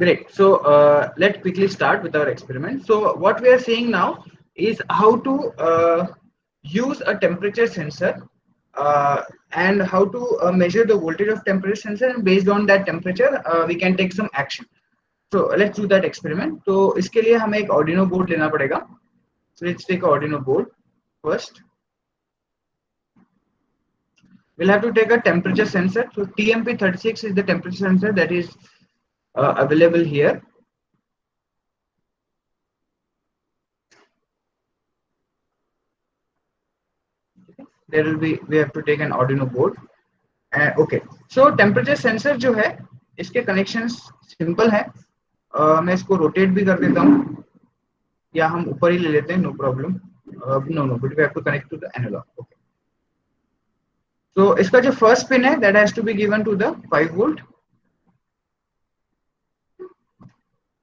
Great. So let's quickly start with our experiment. So what we are seeing now is how to use a temperature sensor and how to measure the voltage of temperature sensor, and based on that temperature we can take some action. So let's do that experiment. तो इसके लिए हमें एक Arduino board लेना पड़ेगा. So let's take a Arduino board first. We'll have to take a temperature sensor. So TMP36 is the temperature sensor that is available here. There will be, we have to take an Arduino board. Okay, so temperature sensor जो है इसके connections simple है. मैं इसको rotate भी कर देता हूँ या हम ऊपर ही ले लेते हैं, no problem. No, but we have to connect to the analog. Okay. So इसका जो first pin है that has to be given to the 5 volt.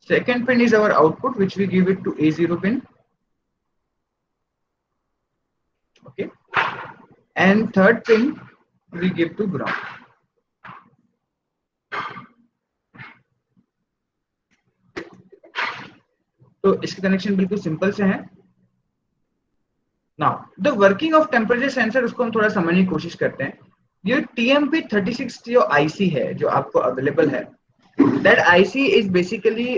Second pin is our output, which we give it to A0 pin. Okay. And third pin we give to ground. तो इसके connection बिल्कुल simple से हैं. Now the working of temperature sensor, उसको हम थोड़ा समझने की कोशिश करते हैं. ये TMP36 जो आईसी है जो आपको अवेलेबल है, that IC is basically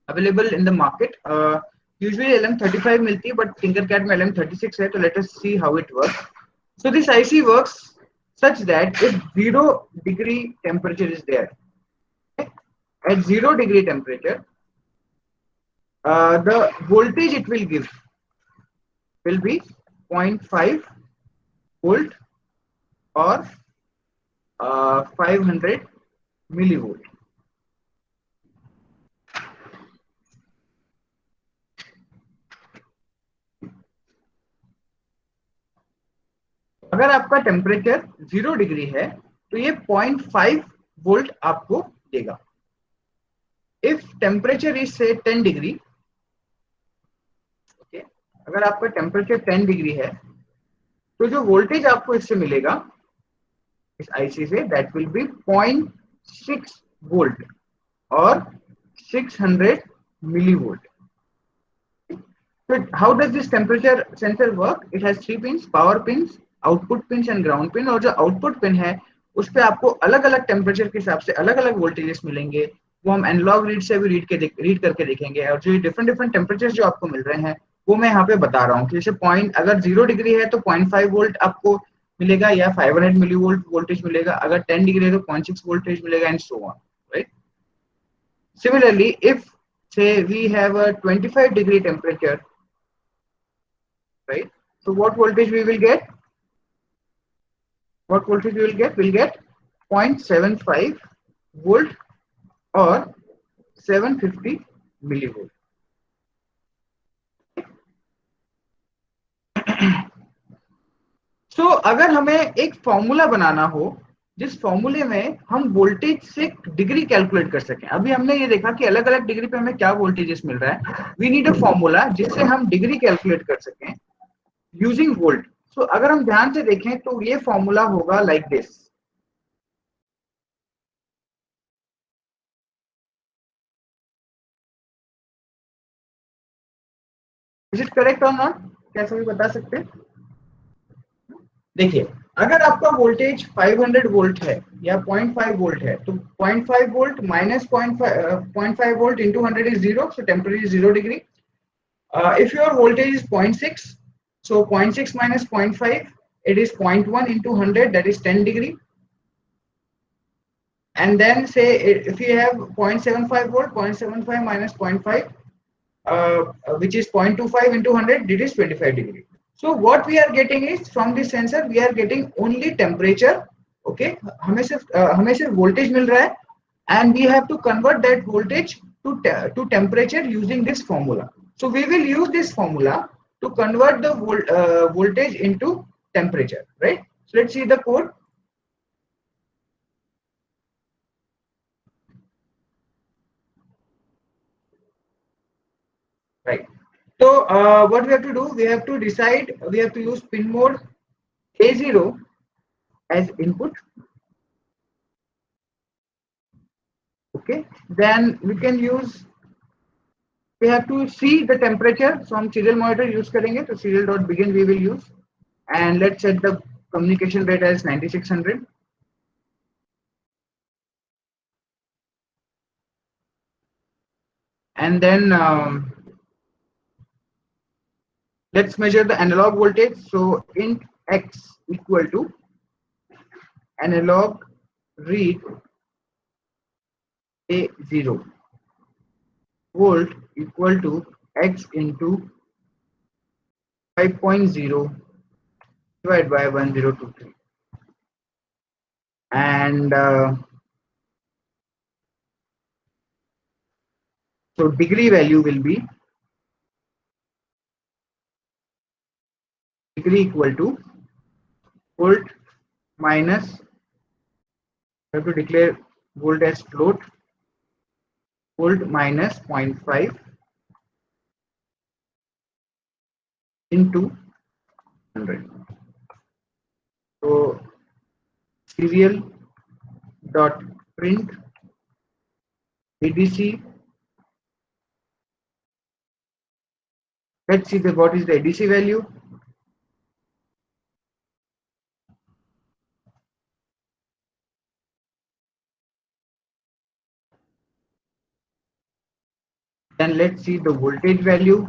available in the market. Usually LM35 मिलती है, बट Tinkercad में LM36 है. तो let us see how it works. So this IC works such that if 0 degree temperature is there, okay? At 0 degree temperature, the voltage it will give will be 0.5 volt or 500 millivolt. अगर आपका temperature 0 degree है तो ये 0.5 volt आपको देगा. If temperature is से 10 degree, okay, अगर आपका टेम्परेचर 10 डिग्री है तो जो वोल्टेज आपको इससे मिलेगा इस आईसी से, दैट विल बी 0.6 वोल्ट और 600 millivolt. So how does this temperature sensor work? It has 3 pins, power pins, output pins and ground pin. और जो output pin है उस पे आपको अलग अलग टेम्परेचर के हिसाब से अलग अलग वोल्टेजेस मिलेंगे. वो हम एनालॉग रीड से भी रीड करके देखेंगे. और जो डिफरेंट टेम्परेचर जो आपको मिल रहे हैं वो मैं यहाँ पे बता रहा हूँ. जैसे पॉइंट, अगर 0 डिग्री है तो 0.5 वोल्ट आपको मिलेगा या 500 मिलीवोल्ट वोल्टेज मिलेगा. अगर 10 डिग्री है तो 0.6 वोल्टेज मिलेगा, and so on, right. Similarly, if say we have a 25 degree temperature, right? So what voltage we will get? What voltage we will get? We'll get 0.75 volt or 750 millivolt. So अगर हमें एक formula बनाना हो जिस फॉर्मूले में हम voltage से degree calculate कर सकें. अभी हमने ये देखा कि अलग अलग डिग्री पे हमें क्या वोल्टेजेस मिल रहा है. वी नीड अ फॉर्मूला जिससे हम डिग्री कैलकुलेट कर सकें यूजिंग वोल्ट. सो अगर हम ध्यान से देखें तो ये फॉर्मूला होगा like this. Is it correct और नॉट? क्या सभी बता सकते हैं? देखिए, अगर आपका वोल्टेज 500 वोल्ट है या 0.5 वोल्ट है तो 0.5 volt minus 0.5 volt into 100 is 0. So temperature is 0 degree. If your voltage is 0.6, so 0.6 minus 0.5, it is 0.1 into 100, that is 10 degree. And then say if you have 0.75 volt, 0.75 minus 0.5, which is 0.25 into 100, it is 25 degree. So what we are getting is from this sensor we are getting only temperature. Okay, हमें सिर्फ voltage मिल रहा है, and we have to convert that voltage to temperature using this formula. So we will use this formula to convert the voltage into temperature, right? So let's see the code. Right. So what we have to do, we have to decide, we have to use pin mode A0 as input. Okay, then we can use, we have to see the temperature, so हम serial monitor use करेंगे, तो serial dot begin we will use, and let's set the communication rate as 9600. And then let's measure the analog voltage. So int x equal to analog read A0 volt equal to x into 5.0 divided by 1023, and so degree value will be degree equal to volt minus, I have to declare volt as float, volt minus 0.5 into 100. So serial dot print ADC. Let's see what is the ADC value. Then let's see the voltage value.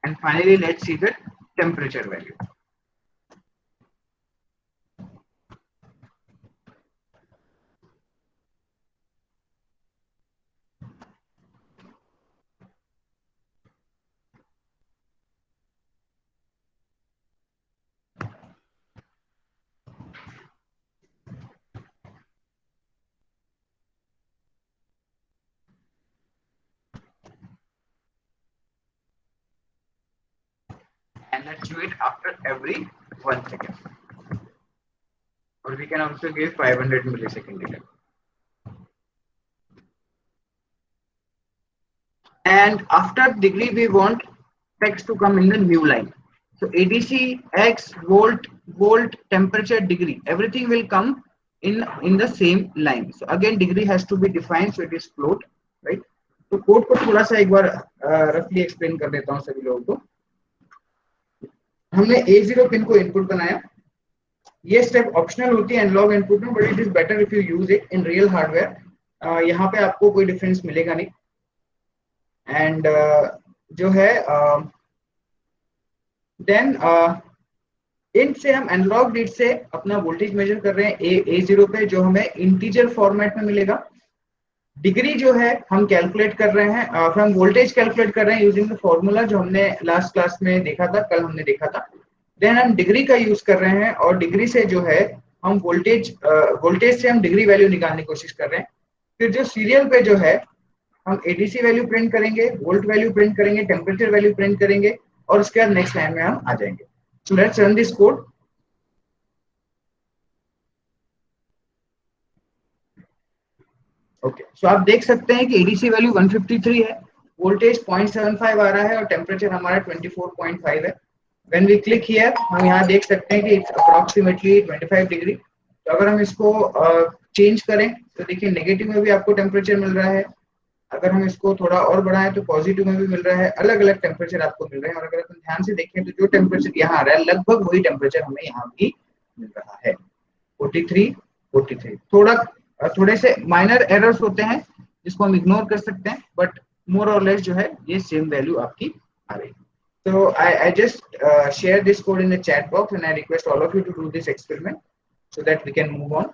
And finally, let's see the temperature value. And let's do it after every 1 second. Or we can also give 500 millisecond delay. And after degree, we want text to come in the new line. So ADC, X, volt, temperature, degree, everything will come in the same line. So again, degree has to be defined, so it is float, right? तो code को थोड़ा सा एक बार रफली explain कर देता हूँ सभी लोगों को. हमने A0 पिन को इनपुट बनाया. ये स्टेप ऑप्शनल होती है एनालॉग इनपुट में, but it is better if you use it in real hardware. यहाँ पे आपको कोई डिफरेंस मिलेगा नहीं. एंड जो है देन int से हम एनालॉग रीड से अपना वोल्टेज मेजर कर रहे हैं A0 पे, जो हमें इंटीजर फॉर्मेट में मिलेगा. डिग्री जो है हम कैलकुलेट कर रहे हैं, फिर हम वोल्टेज कैलकुलेट कर रहे हैं यूजिंग द फॉर्मूला जो हमने लास्ट क्लास में देखा था, कल हमने देखा था. देन हम डिग्री का यूज कर रहे हैं, और डिग्री से जो है हम वोल्टेज से हम डिग्री वैल्यू निकालने की कोशिश कर रहे हैं. फिर जो सीरियल पे जो है हम एडीसी वैल्यू प्रिंट करेंगे, वोल्ट वैल्यू प्रिंट करेंगे, टेम्परेचर वैल्यू प्रिंट करेंगे, और उसके बाद नेक्स्ट लाइन में हम आ जाएंगे. So let's run this code. Okay, so आप देख सकते हैं कि एडीसी वैल्यू 153 है, वोल्टेज 0.75 आ रहा है, और टेम्परेचर हमारा 24.5 है. व्हेन वी क्लिक हियर, हम यहाँ देख सकते हैं कि इट्स अप्रोक्सीमेटली 25 डिग्री. तो अगर हम इसको चेंज करें तो देखिए नेगेटिव में भी आपको टेम्परेचर मिल रहा है, अगर हम इसको थोड़ा और बढ़ाएं तो पॉजिटिव में भी मिल रहा है. अलग अलग टेम्परेचर आपको मिल रहे हैं, और अगर हम ध्यान से देखें तो जो टेम्परेचर यहाँ आ रहा है लगभग वही टेम्परेचर हमें यहाँ भी मिल रहा है, 43. थोड़े से माइनर एरर्स होते हैं जिसको हम इग्नोर कर सकते हैं, बट मोर और लेस जो है ये सेम वैल्यू आपकी आ रही है. So I just share this code in the chat box, and I request all of you to do this experiment so that we can move on.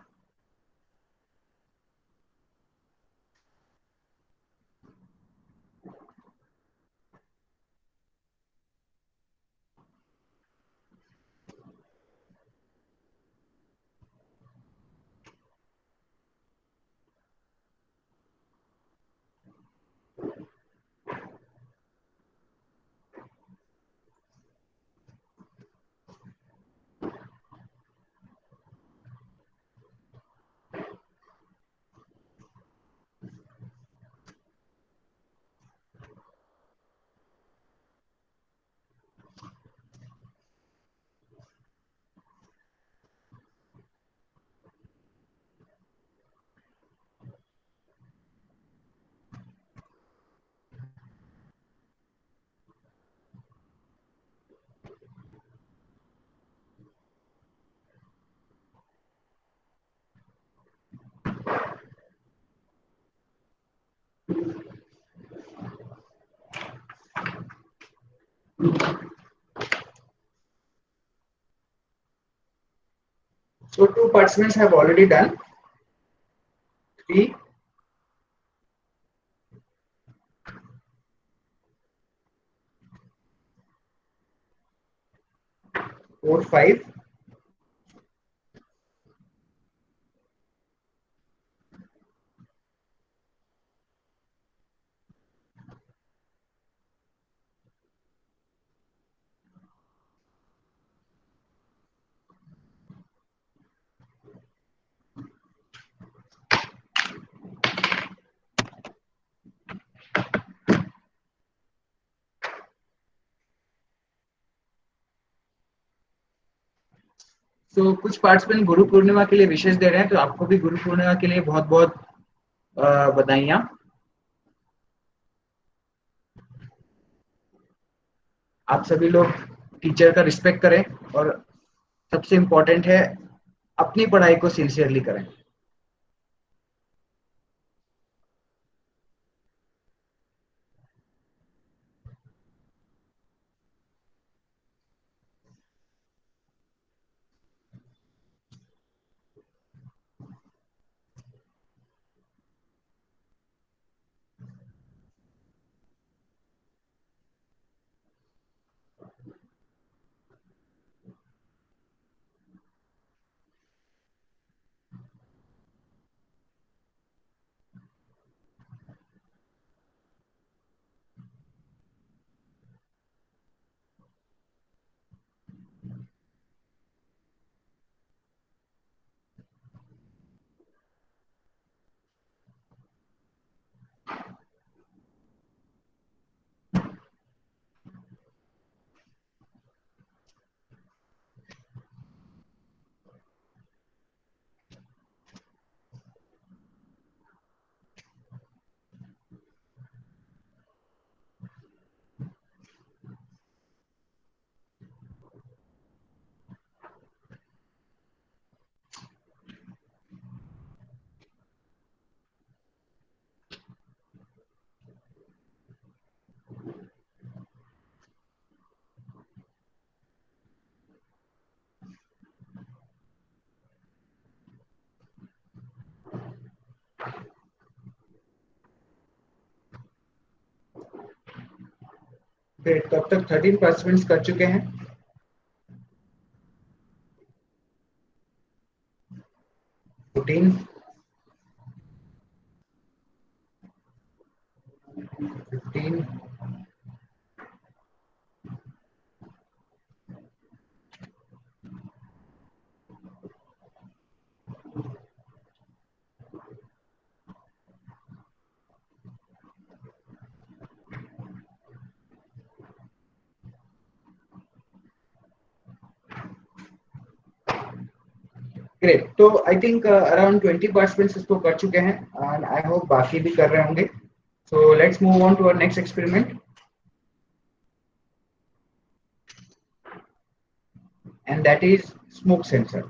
So two participants have already done. 3, 4, 5. तो कुछ participant Guru Purnima के लिए विशेष दे रहे हैं, तो आपको भी गुरु पूर्णिमा के लिए बहुत बहुत बधाइयाँ। आप सभी लोग टीचर का रिस्पेक्ट करें और सबसे इम्पोर्टेंट है अपनी पढ़ाई को सिंसियरली करें। ग्रेट, तो अब तक 13 पार्टिसिपेंट्स कर चुके हैं। 14, 15, ग्रेट। तो आई थिंक अराउंड 20 पार्टिसिपेंट्स इसको कर चुके हैं एंड आई होप बाकी भी कर रहे होंगे। So let's move on to our next experiment and that is smoke sensor.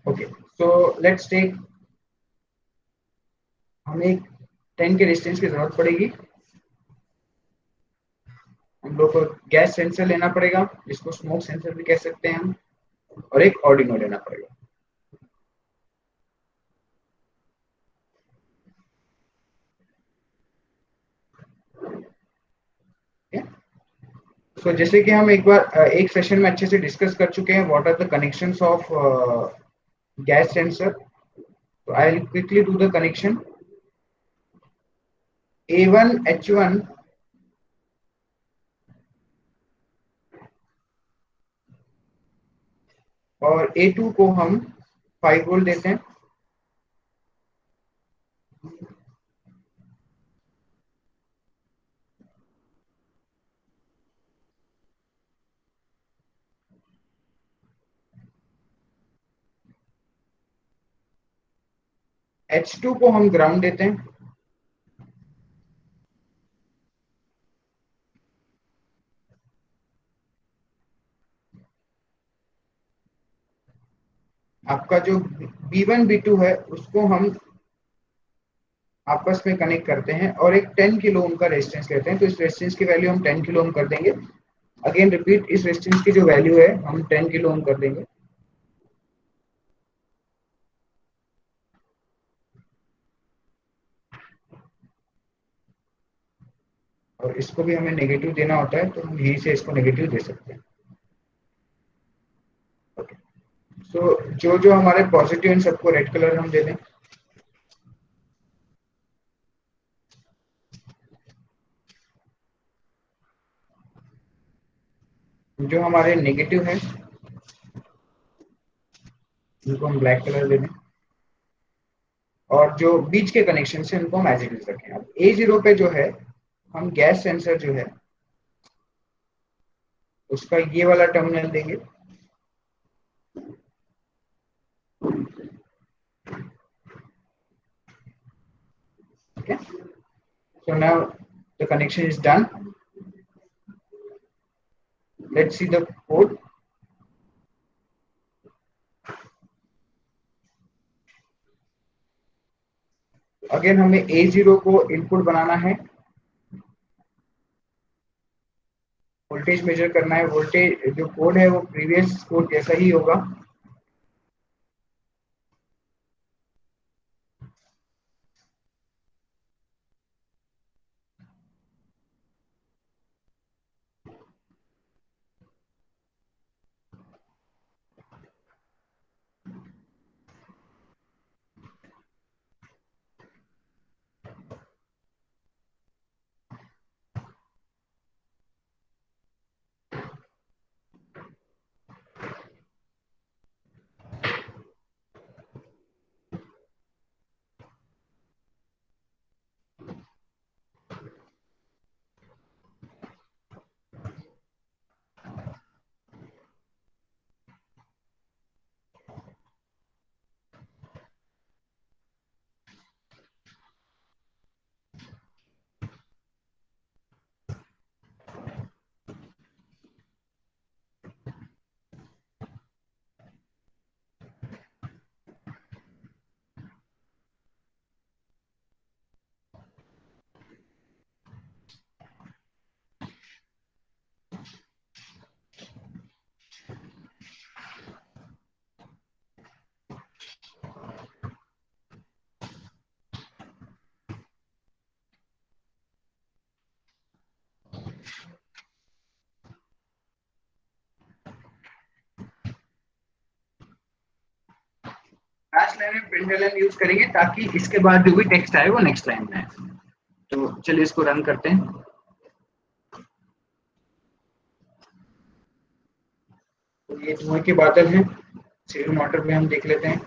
Okay, so let's take, हमें एक 10 के डिस्टेंस की जरूरत पड़ेगी। हम लोग को गैस सेंसर लेना पड़ेगा, जिसको स्मोक सेंसर भी कह सकते हैं हम। और एक ऑर्डिनो लेना पड़ेगा। तो जैसे कि हम एक बार एक सेशन में अच्छे से डिस्कस कर चुके हैं what are the connections of gas sensor. तो I will quickly do the connection. A1H1 और A2 को हम 5 वोल्ट देते हैं। H2 को हम ग्राउंड देते हैं। आपका जो B1 B2 है उसको हम आपस में कनेक्ट करते हैं और एक 10 किलो ओम का रेजिस्टेंस लेते हैं। तो इस रेजिस्टेंस की वैल्यू हम 10 किलो ओम कर देंगे। अगेन रिपीट, इस रेजिस्टेंस की जो वैल्यू है हम 10 किलो ओम कर देंगे। और इसको भी हमें नेगेटिव देना होता है, तो हम यहीं से इसको नेगेटिव दे सकते हैं। ओके, सो जो जो हमारे पॉजिटिव इन सबको रेड कलर हम दे दें। जो हमारे नेगेटिव है उनको हम ब्लैक कलर दे दें। और जो बीच के कनेक्शन है उनको हम एज इट इज रखें। अब A0 पे जो है हम गैस सेंसर जो है उसका ये वाला टर्मिनल देंगे। Okay, so now the connection is done. Let's see the code. Again हमें A0 को इनपुट बनाना है, वोल्टेज मेजर करना है। वोल्टेज जो कोड है वो प्रीवियस कोड जैसा ही होगा। लास्ट लाइन में प्रिंट लाइन यूज करेंगे ताकि इसके बाद जो भी टेक्स्ट आए वो नेक्स्ट लाइन में आए। तो चलिए इसको रन करते हैं। तो ये धुएं के बादल हैं। सीरियल मॉनिटर पे हम देख लेते हैं।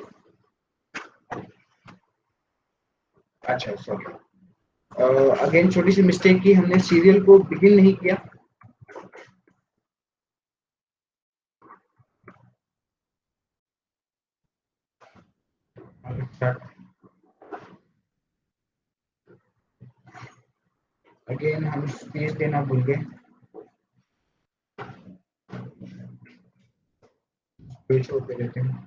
अच्छा सॉरी, अगेन छोटी सी मिस्टेक की, हमने सीरियल को बिगिन नहीं किया। अगेन हम स्पेस देना भूल गए। पेज छोड़ दे देते हैं।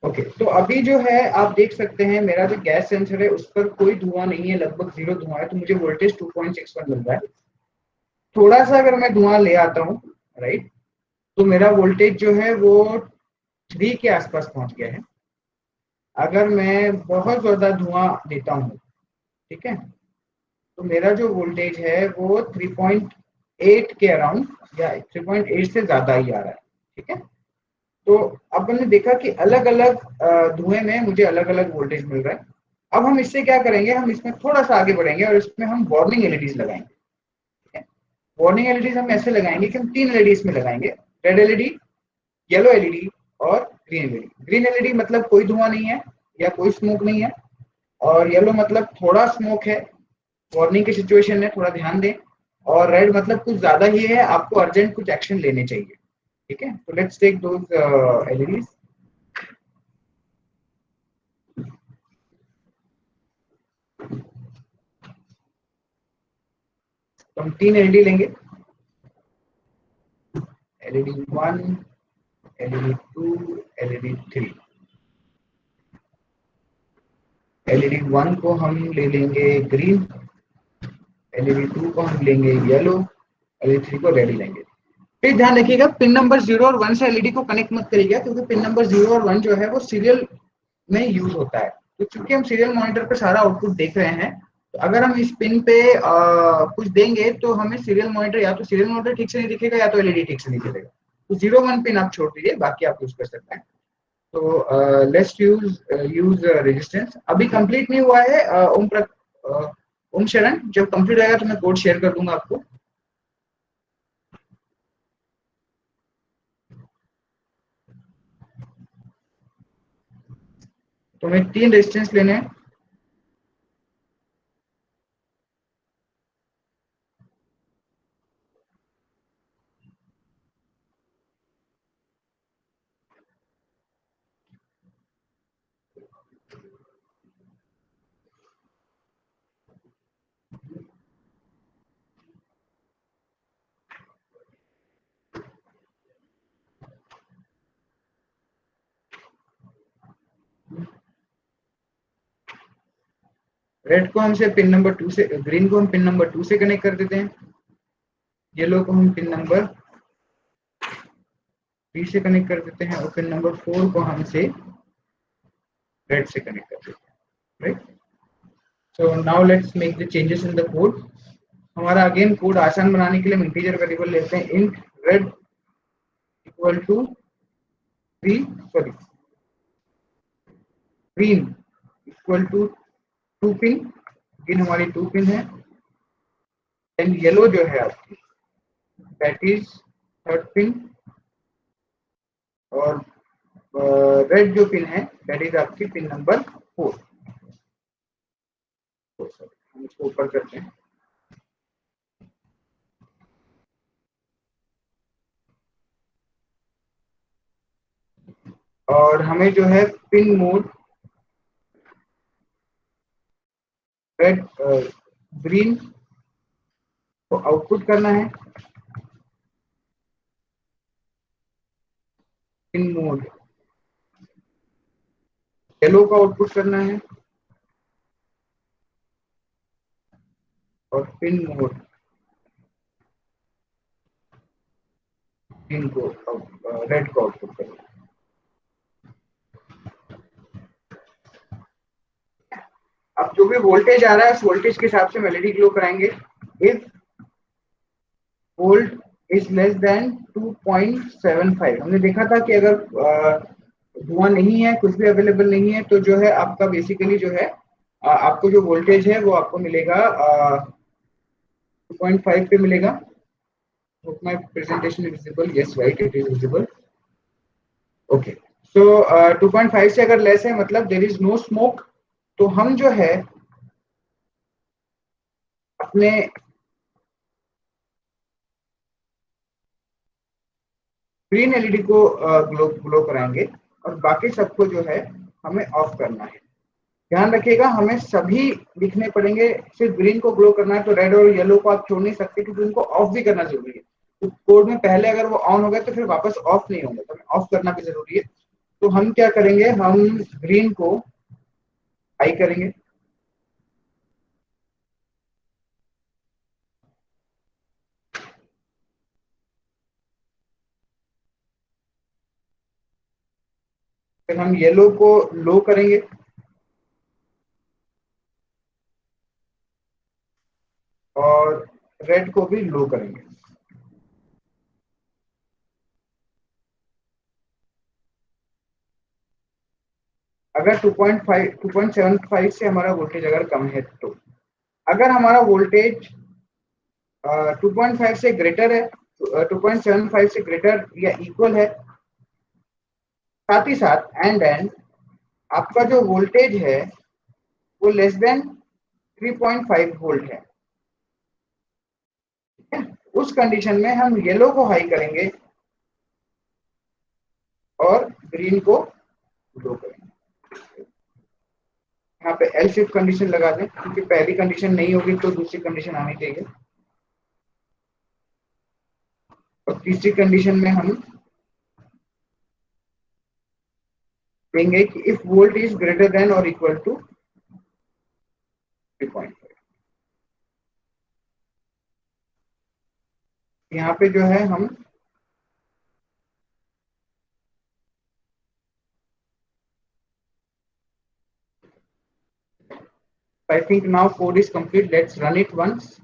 ओके, तो अभी जो है आप देख सकते हैं मेरा जो गैस सेंसर है उस पर कोई धुआं नहीं है, लगभग 0 धुआं है। तो मुझे वोल्टेज 2.61 मिल रहा है। थोड़ा सा अगर मैं धुआं ले आता हूँ, राइट, तो मेरा वोल्टेज जो है वो 3 के आसपास पहुंच गया है। अगर मैं बहुत ज्यादा धुआं देता हूँ, ठीक है, तो मेरा जो वोल्टेज है वो 3.8 के अराउंड या 3.8 से ज्यादा ही आ रहा है, ठीक है। तो अपन ने देखा कि अलग अलग धुएं में मुझे अलग अलग वोल्टेज मिल रहा है। अब हम इससे क्या करेंगे, हम इसमें थोड़ा सा आगे बढ़ेंगे और इसमें हम वार्निंग एलईडीज लगाएंगे, ठीक है। वार्निंग एलईडीज हम ऐसे लगाएंगे कि हम 3 एलईडी इसमें लगाएंगे, रेड एलईडी, येलो एलईडी और ग्रीन एलईडी। ग्रीन एलईडी मतलब कोई धुआं नहीं है या कोई स्मोक नहीं है, और येलो मतलब थोड़ा स्मोक है, वार्निंग की सिचुएशन है, थोड़ा ध्यान दें, और रेड मतलब कुछ ज्यादा ही है, आपको अर्जेंट कुछ एक्शन लेने चाहिए, ठीक है। तो लेट्स टेक दोज एलईडीज। तो हम 3 एलईडी लेंगे, एलईडी 1, एलईडी 2, एलईडी 3। एलईडी 1 को हम ले लेंगे ग्रीन, एलईडी 2 को हम लेंगे येलो, एलईडी 3 को रेड लेंगे। फिर ध्यान रखिएगा, पिन नंबर 0 और 1 से एलईडी को कनेक्ट मत करिएगा, क्योंकि पिन नंबर 0 और 1 जो है वो सीरियल में यूज होता है। तो चूंकि हम सीरियल मॉनिटर पे सारा आउटपुट देख रहे हैं, तो अगर हम इस पिन पे कुछ देंगे तो हमें सीरियल मॉनिटर, या तो सीरियल मॉनिटर ठीक से नहीं दिखेगा या तो एलईडी ठीक से नहीं दिखेगा। तो 0-1 पिन आप छोड़ दीजिए, बाकी आप यूज कर सकते हैं। तो लेट्स यूज रेजिस्टेंस। अभी कंप्लीट नहीं हुआ है ओम शरण, जब कंप्लीट होगा तो मैं कोड शेयर कर दूंगा आपको। तो हमें 3 रेजिस्टेंस लेने हैं। रेड को हमसे पिन नंबर 2 से, ग्रीन को हम पिन नंबर 2 से कनेक्ट कर देते हैं, येलो को हम पिन नंबर 3 से कनेक्ट कर देते हैं, और पिन नंबर 4 को हमसे रेड से कनेक्ट कर देते हैं, right. So now let's make the changes in the code. हमारा अगेन कोड आसान बनाने के लिए हम इंटीजर वेरिएबल लेते हैं, int red equal to 3, sorry green equal to 2 pin, green हमारी 2 पिन है, एंड येलो जो है आपकी दैट इज 3rd पिन, और रेड जो पिन है दैट इज आपकी पिन नंबर 4। हम इसको ऊपर करते हैं। और हमें जो है पिन मोड रेड ग्रीन को आउटपुट करना है, पिन मोड येलो को आउटपुट करना है, और पिन मोड ग्रीन को रेड को आउटपुट करना है। अब जो भी वोल्टेज आ रहा है उस वोल्टेज के हिसाब से हम एलईडी ग्लो कराएंगे। If volt is less than 2.75, हमने देखा था कि अगर धुआं नहीं है, कुछ भी अवेलेबल नहीं है, तो जो है आपका बेसिकली जो है आपको जो वोल्टेज है वो आपको मिलेगा 2.5 पे मिलेगा। Hope my presentation is visible. Yes, right, it is visible. Okay. So 2.5 से अगर लेस है मतलब there is no smoke, तो हम जो है अपने ग्रीन एलईडी को ग्लो कराएंगे, और बाकी सबको जो है हमें ऑफ करना है। ध्यान रखिएगा, हमें सभी लिखने पड़ेंगे, सिर्फ ग्रीन को ग्लो करना है तो रेड और येलो को आप छोड़ नहीं सकते, क्योंकि उनको ऑफ भी करना जरूरी है। तो कोड में पहले अगर वो ऑन हो गए तो फिर वापस ऑफ नहीं होंगे, तो हमें ऑफ करना भी जरूरी है। तो हम क्या करेंगे, हम ग्रीन को हाई करेंगे, फिर हम येलो को लो करेंगे और रेड को भी लो करेंगे। अगर 2.5 2.75 से हमारा वोल्टेज अगर कम है तो, अगर हमारा वोल्टेज 2.5 से ग्रेटर है, 2.75 से ग्रेटर या इक्वल है, साथ ही साथ एंड आपका जो वोल्टेज है वो लेस देन 3.5 वोल्ट है, उस कंडीशन में हम येलो को हाई करेंगे और ग्रीन को लो करेंगे। यहाँ पे एल शिफ्ट कंडीशन लगा दें, क्योंकि पहली कंडीशन नहीं होगी तो दूसरी कंडीशन आनी चाहिए। और तीसरी कंडीशन में हम देंगे कि if volt is greater than और इक्वल टू 3.5। यहाँ पे जो है हम I think now code is complete. Let's run it once.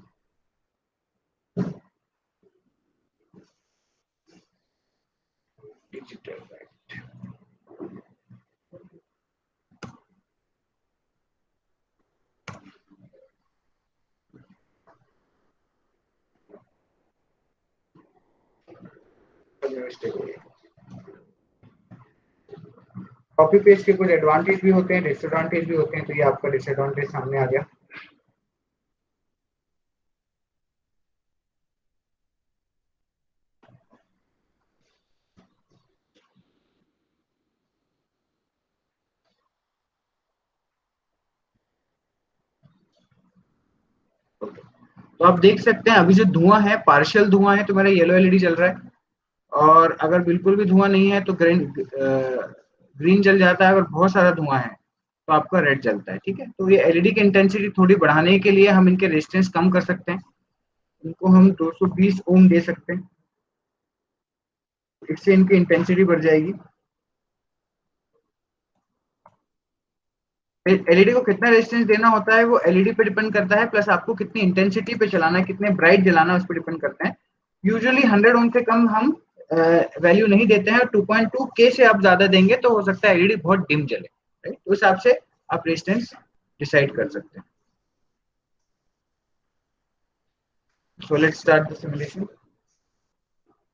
Digital right. Copy paste के कुछ एडवांटेज भी होते हैं, डिसएडवांटेज भी होते हैं, तो ये आपका डिसएडवांटेज सामने आ गया। तो आप देख सकते हैं अभी जो धुआं है पार्शियल धुआं है तो मेरा येलो एलईडी चल रहा है, और अगर बिल्कुल भी धुआं नहीं है तो ग्रीन जल जाता है, अगर बहुत सारा धुआं है तो आपका रेड जलता है। ठीक है, तो ये एलईडी की इंटेंसिटी थोड़ी बढ़ाने के लिए हम इनके रेजिस्टेंस कम कर सकते हैं, इनको हम 220 ओम दे सकते हैं, इससे इनकी इंटेंसिटी बढ़ जाएगी। एलईडी को कितना रेजिस्टेंस देना होता है वो एलईडी पे डिपेंड करता है, प्लस आपको कितनी इंटेंसिटी पे चलाना है, कितने ब्राइट जलाना है उस पर डिपेंड करता है। यूजुअली 100 ओम से कम हम वैल्यू नहीं देते हैं, 2.2 के से आप ज्यादा देंगे तो हो सकता है एलईडी बहुत डिम जले, राइट? तो उस हिसाब से आप रेजिस्टेंस डिसाइड कर सकते हैं। So let's start the simulation.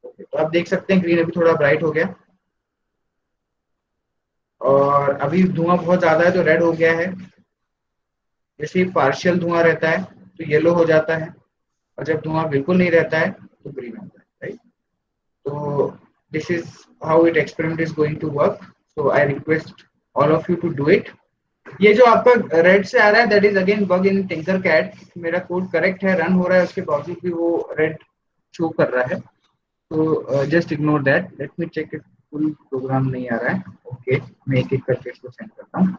तो आप देख सकते हैं ग्रीन अभी थोड़ा ब्राइट हो गया, और अभी धुआं बहुत ज्यादा है तो रेड हो गया है। जैसे ही पार्शियल धुआं रहता है तो येलो हो जाता है, और जब धुआं बिल्कुल नहीं रहता है तो ग्रीन होता है, राइट? तो this is how it experiment is going to work. So I request all of you to do it. ये जो आपका रेड से आ रहा है that is again bug in Tinkercad. मेरा कोड करेक्ट है, रन हो रहा है, उसके बावजूद भी वो रेड शो कर रहा है, तो just ignore that. Let me check if full program नहीं आ रहा है। ओके, मैं एक एक करके इसको सेंड करता हूँ।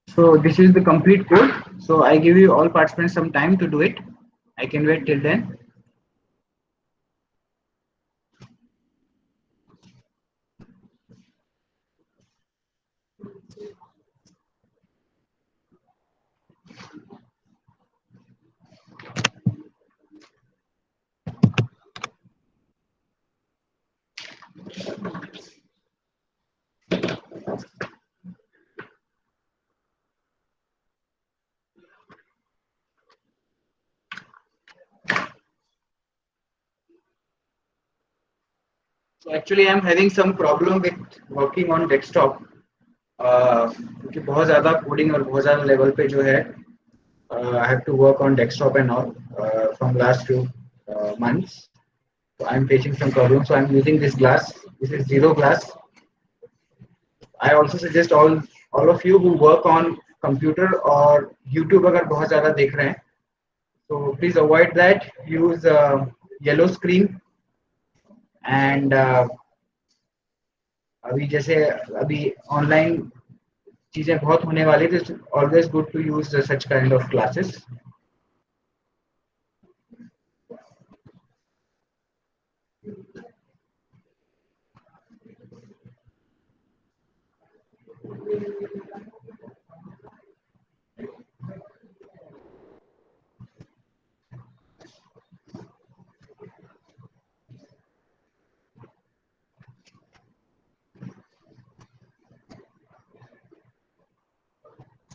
So this is the complete code. So I give you all participants some time to do it. I can wait till then. So actually I'm having some problem with working on desktop, क्योंकि बहुत ज़्यादा coding और बहुत ज़्यादा level पे जो है I have to work on desktop and all from last few months. So I'm facing some problems. So I'm using this glass. This is zero glass. I also suggest all of you who work on computer or YouTube अगर बहुत ज़्यादा देख रहे हैं, so please avoid that. Use yellow screen and अभी जैसे अभी online चीजें बहुत होने वाली थी, always good to use such kind of classes.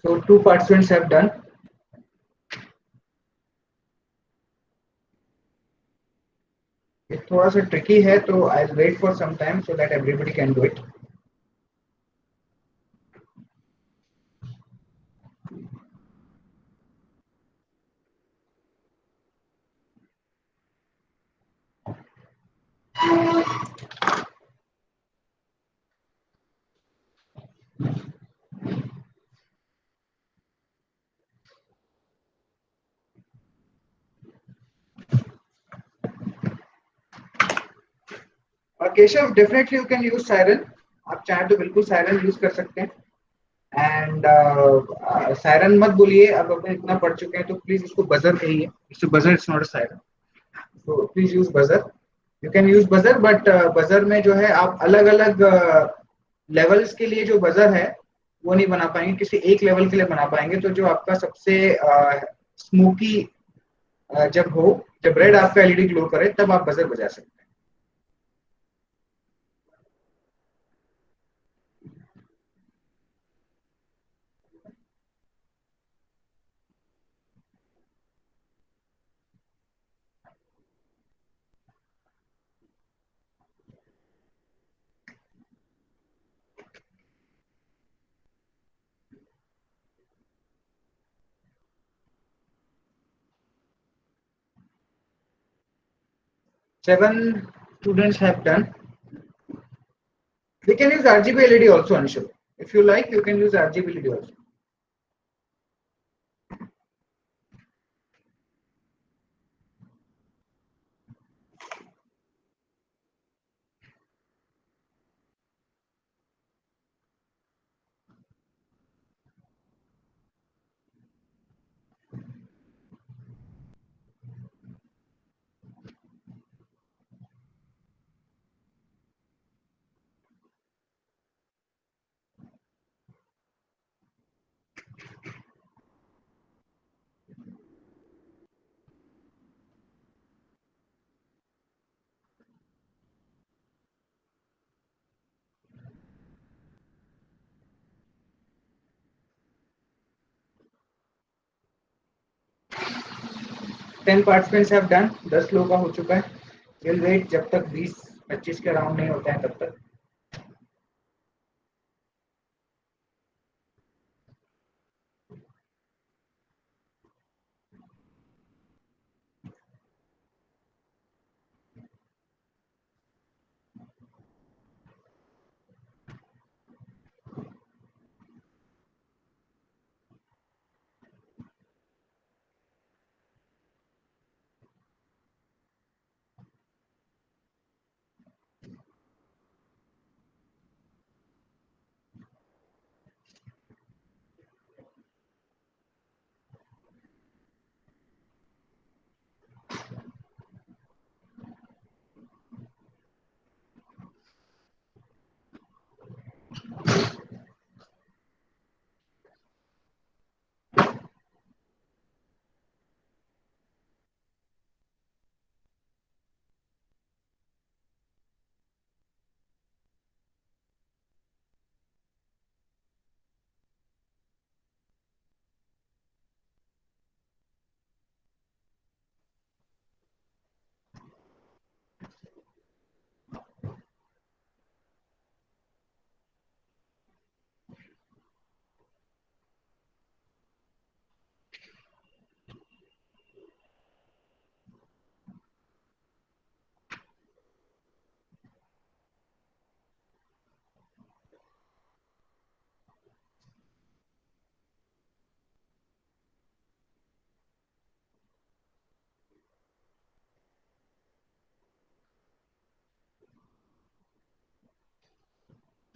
So two participants have done. ये थोड़ा सा ट्रिकी है, तो I will wait for some time so that everybody can do it. Keshav, definitely you can use siren. आप चाहे तो बिल्कुल siren use कर सकते हैं. एंड सायरन मत बोलिए, अब अपन इतना पढ़ चुके हैं तो प्लीज इसको बजर कहिए. It's buzzer, it's not a siren. तो please use buzzer. You can use buzzer, but buzzer में जो है आप अलग अलग लेवल्स के लिए जो बजर है वो नहीं बना पाएंगे, किसी एक लेवल के लिए बना पाएंगे. तो जो आपका सबसे स्मोकी जब हो, जब रेड आपका एलईडी ग्लो करे, तब आप बजर बजा सकते हैं. 7 students have done. We can use RGB LED also, Anshul. If you like, you can use RGB LED also. 10 participants have done. 10 लोगों का हो चुका है. We'll wait जब तक 20-25 के राउंड नहीं होते हैं तब तक.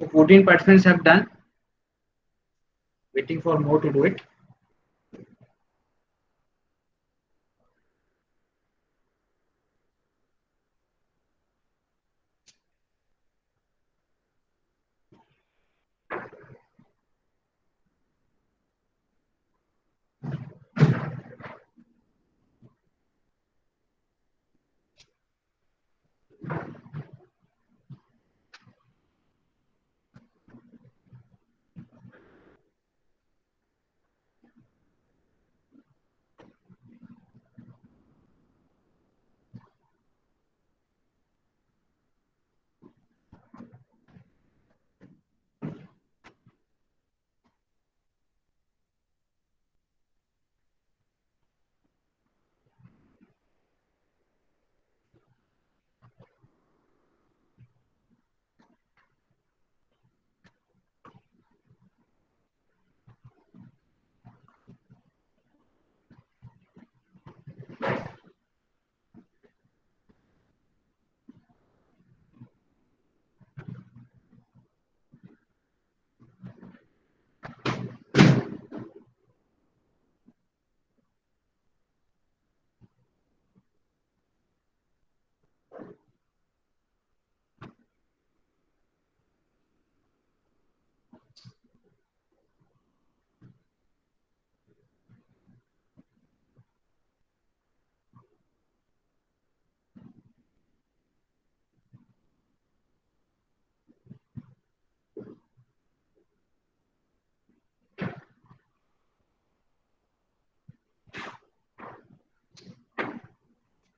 So 14 participants have done. Waiting for more to do it.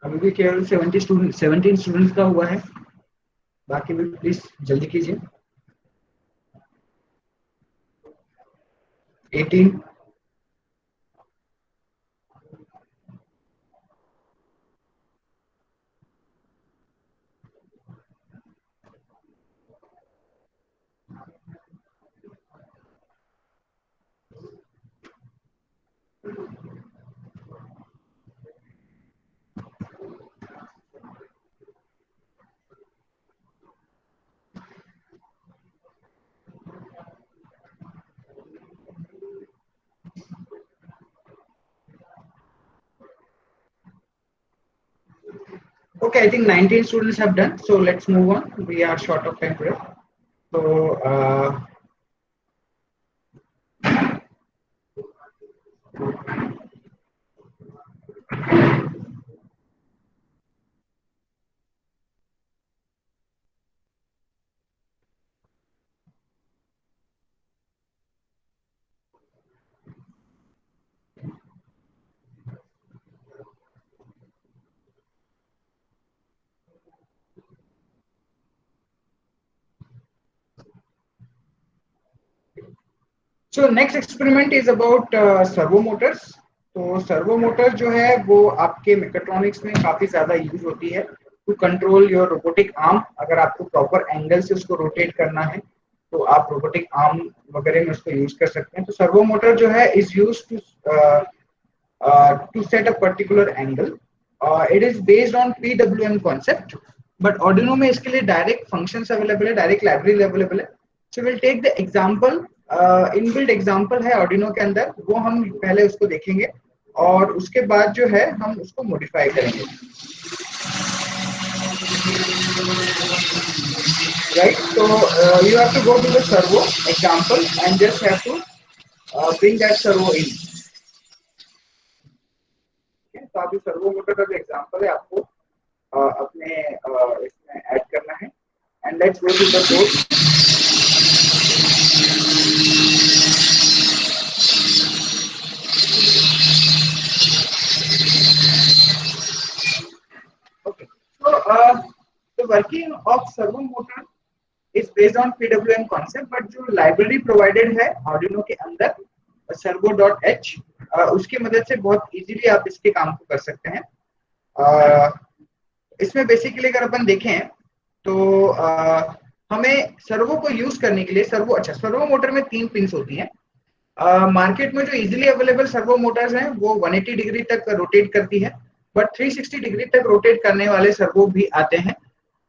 अभी भी केवल 17 स्टूडेंट्स का हुआ है, बाकी भी प्लीज जल्दी कीजिए। 18, okay, I think 19 students have done, so let's move on, we are short of time today. So so next experiment is about servo Motors. तो सर्वो मोटर जो है वो आपके मेकाट्रॉनिक्स में काफी ज्यादा यूज होती है to control your robotic arm. अगर आपको प्रॉपर एंगल से उसको रोटेट करना है तो आप रोबोटिक आर्म वगैरह में उसको यूज कर सकते हैं। तो सर्वो मोटर जो है is use to set a particular angle. It is based on PWM concept, but Arduino में इसके लिए डायरेक्ट फंक्शंस अवेलेबल है, डायरेक्ट लाइब्रेरी अवेलेबल है। So will take the example, inbuilt example है ऑर्डिनो के अंदर, वो हम पहले उसको देखेंगे और उसके बाद जो है हम उसको मॉडिफाई करेंगे। राइट, तो you have to go to the servo example and just have to bring that servo in. तो अभी सर्वो मोटर का जो एग्जांपल है आपको अपने इसमें ऐड करना है and let's go to the code. Okay, so the working of servo motor is based on PWM concept, but जो लाइब्रेरी प्रोवाइडेड है आर्डिनो के अंदर servo.h, उसकी मदद से बहुत इजीली आप इसके काम को कर सकते हैं। इसमें बेसिकली अगर अपन देखें तो हमें सर्वो को यूज करने के लिए सर्वो मोटर में 3 पिंस होती हैं। मार्केट में जो इजीली अवेलेबल सर्वो मोटर्स हैं वो 180 डिग्री तक रोटेट करती है, बट 360 डिग्री तक रोटेट करने वाले सर्वो भी आते हैं।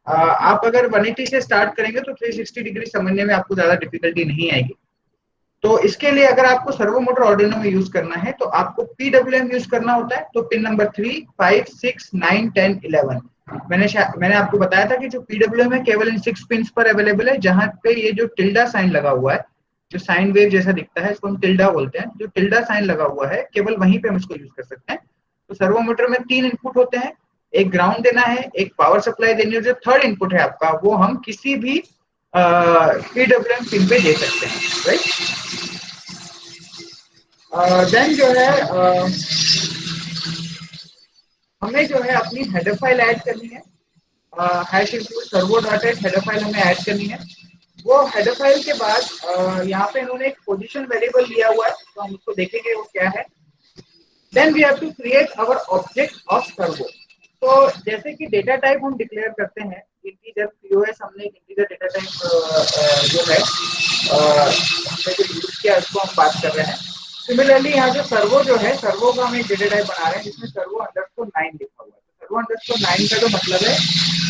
आप अगर 180 से स्टार्ट करेंगे तो 360 डिग्री समझने में आपको ज्यादा डिफिकल्टी नहीं आएगी। तो इसके लिए अगर आपको सर्वो मोटर ऑर्डिनो में यूज करना है तो आपको पीडब्ल्यूएम यूज करना होता है। तो पिन नंबर 3, 5, 6, 9, 10, 11 मैंने आपको बताया था कि जो पीडब्ल्यूएम है केवल इन 6 पिन पर अवेलेबल है, जहां पे ये जो टिल्डा साइन लगा हुआ है, जो साइन वेव जैसा दिखता है, इसको हम टिल्डा बोलते हैं, जो टिल्डा साइन लगा हुआ है केवल वहीं पे हम इसको यूज कर सकते हैं। तो सर्वो मोटर में 3 इनपुट होते हैं, एक ग्राउंड देना है, एक पावर सप्लाई देनी है, जो थर्ड इनपुट है आपका वो हम किसी भी पीडब्ल्यूएम पिन पे दे सकते हैं, राइट। देन जो है हमें जो है अपनी हेडर फाइल ऐड करनी है, hash include servo dot H header file हमें ऐड करनी है। वो हेडर फाइल के बाद यहाँ पे इन्होंने एक पोजीशन वेरिएबल लिया हुआ है, तो हम उसको देखेंगे वो क्या है। Then we have to create our object of servo. तो जैसे कि डेटा टाइप हम डिक्लेयर करते हैं, इंटीजर पीओएस, हमने एक इंटीजर डेटा टाइप जो है हमने जो यूज किया उसको हम बात कर रहे हैं। सिमिलरली यहाँ जो सर्वो जो है, सर्वो का हम एक डेटा टाइप बना रहे हैं जिसमें सर्वो अंडरस्कोर 9 लिखा हुआ है। तो सर्वो अंडरस्कोर 9 का जो मतलब है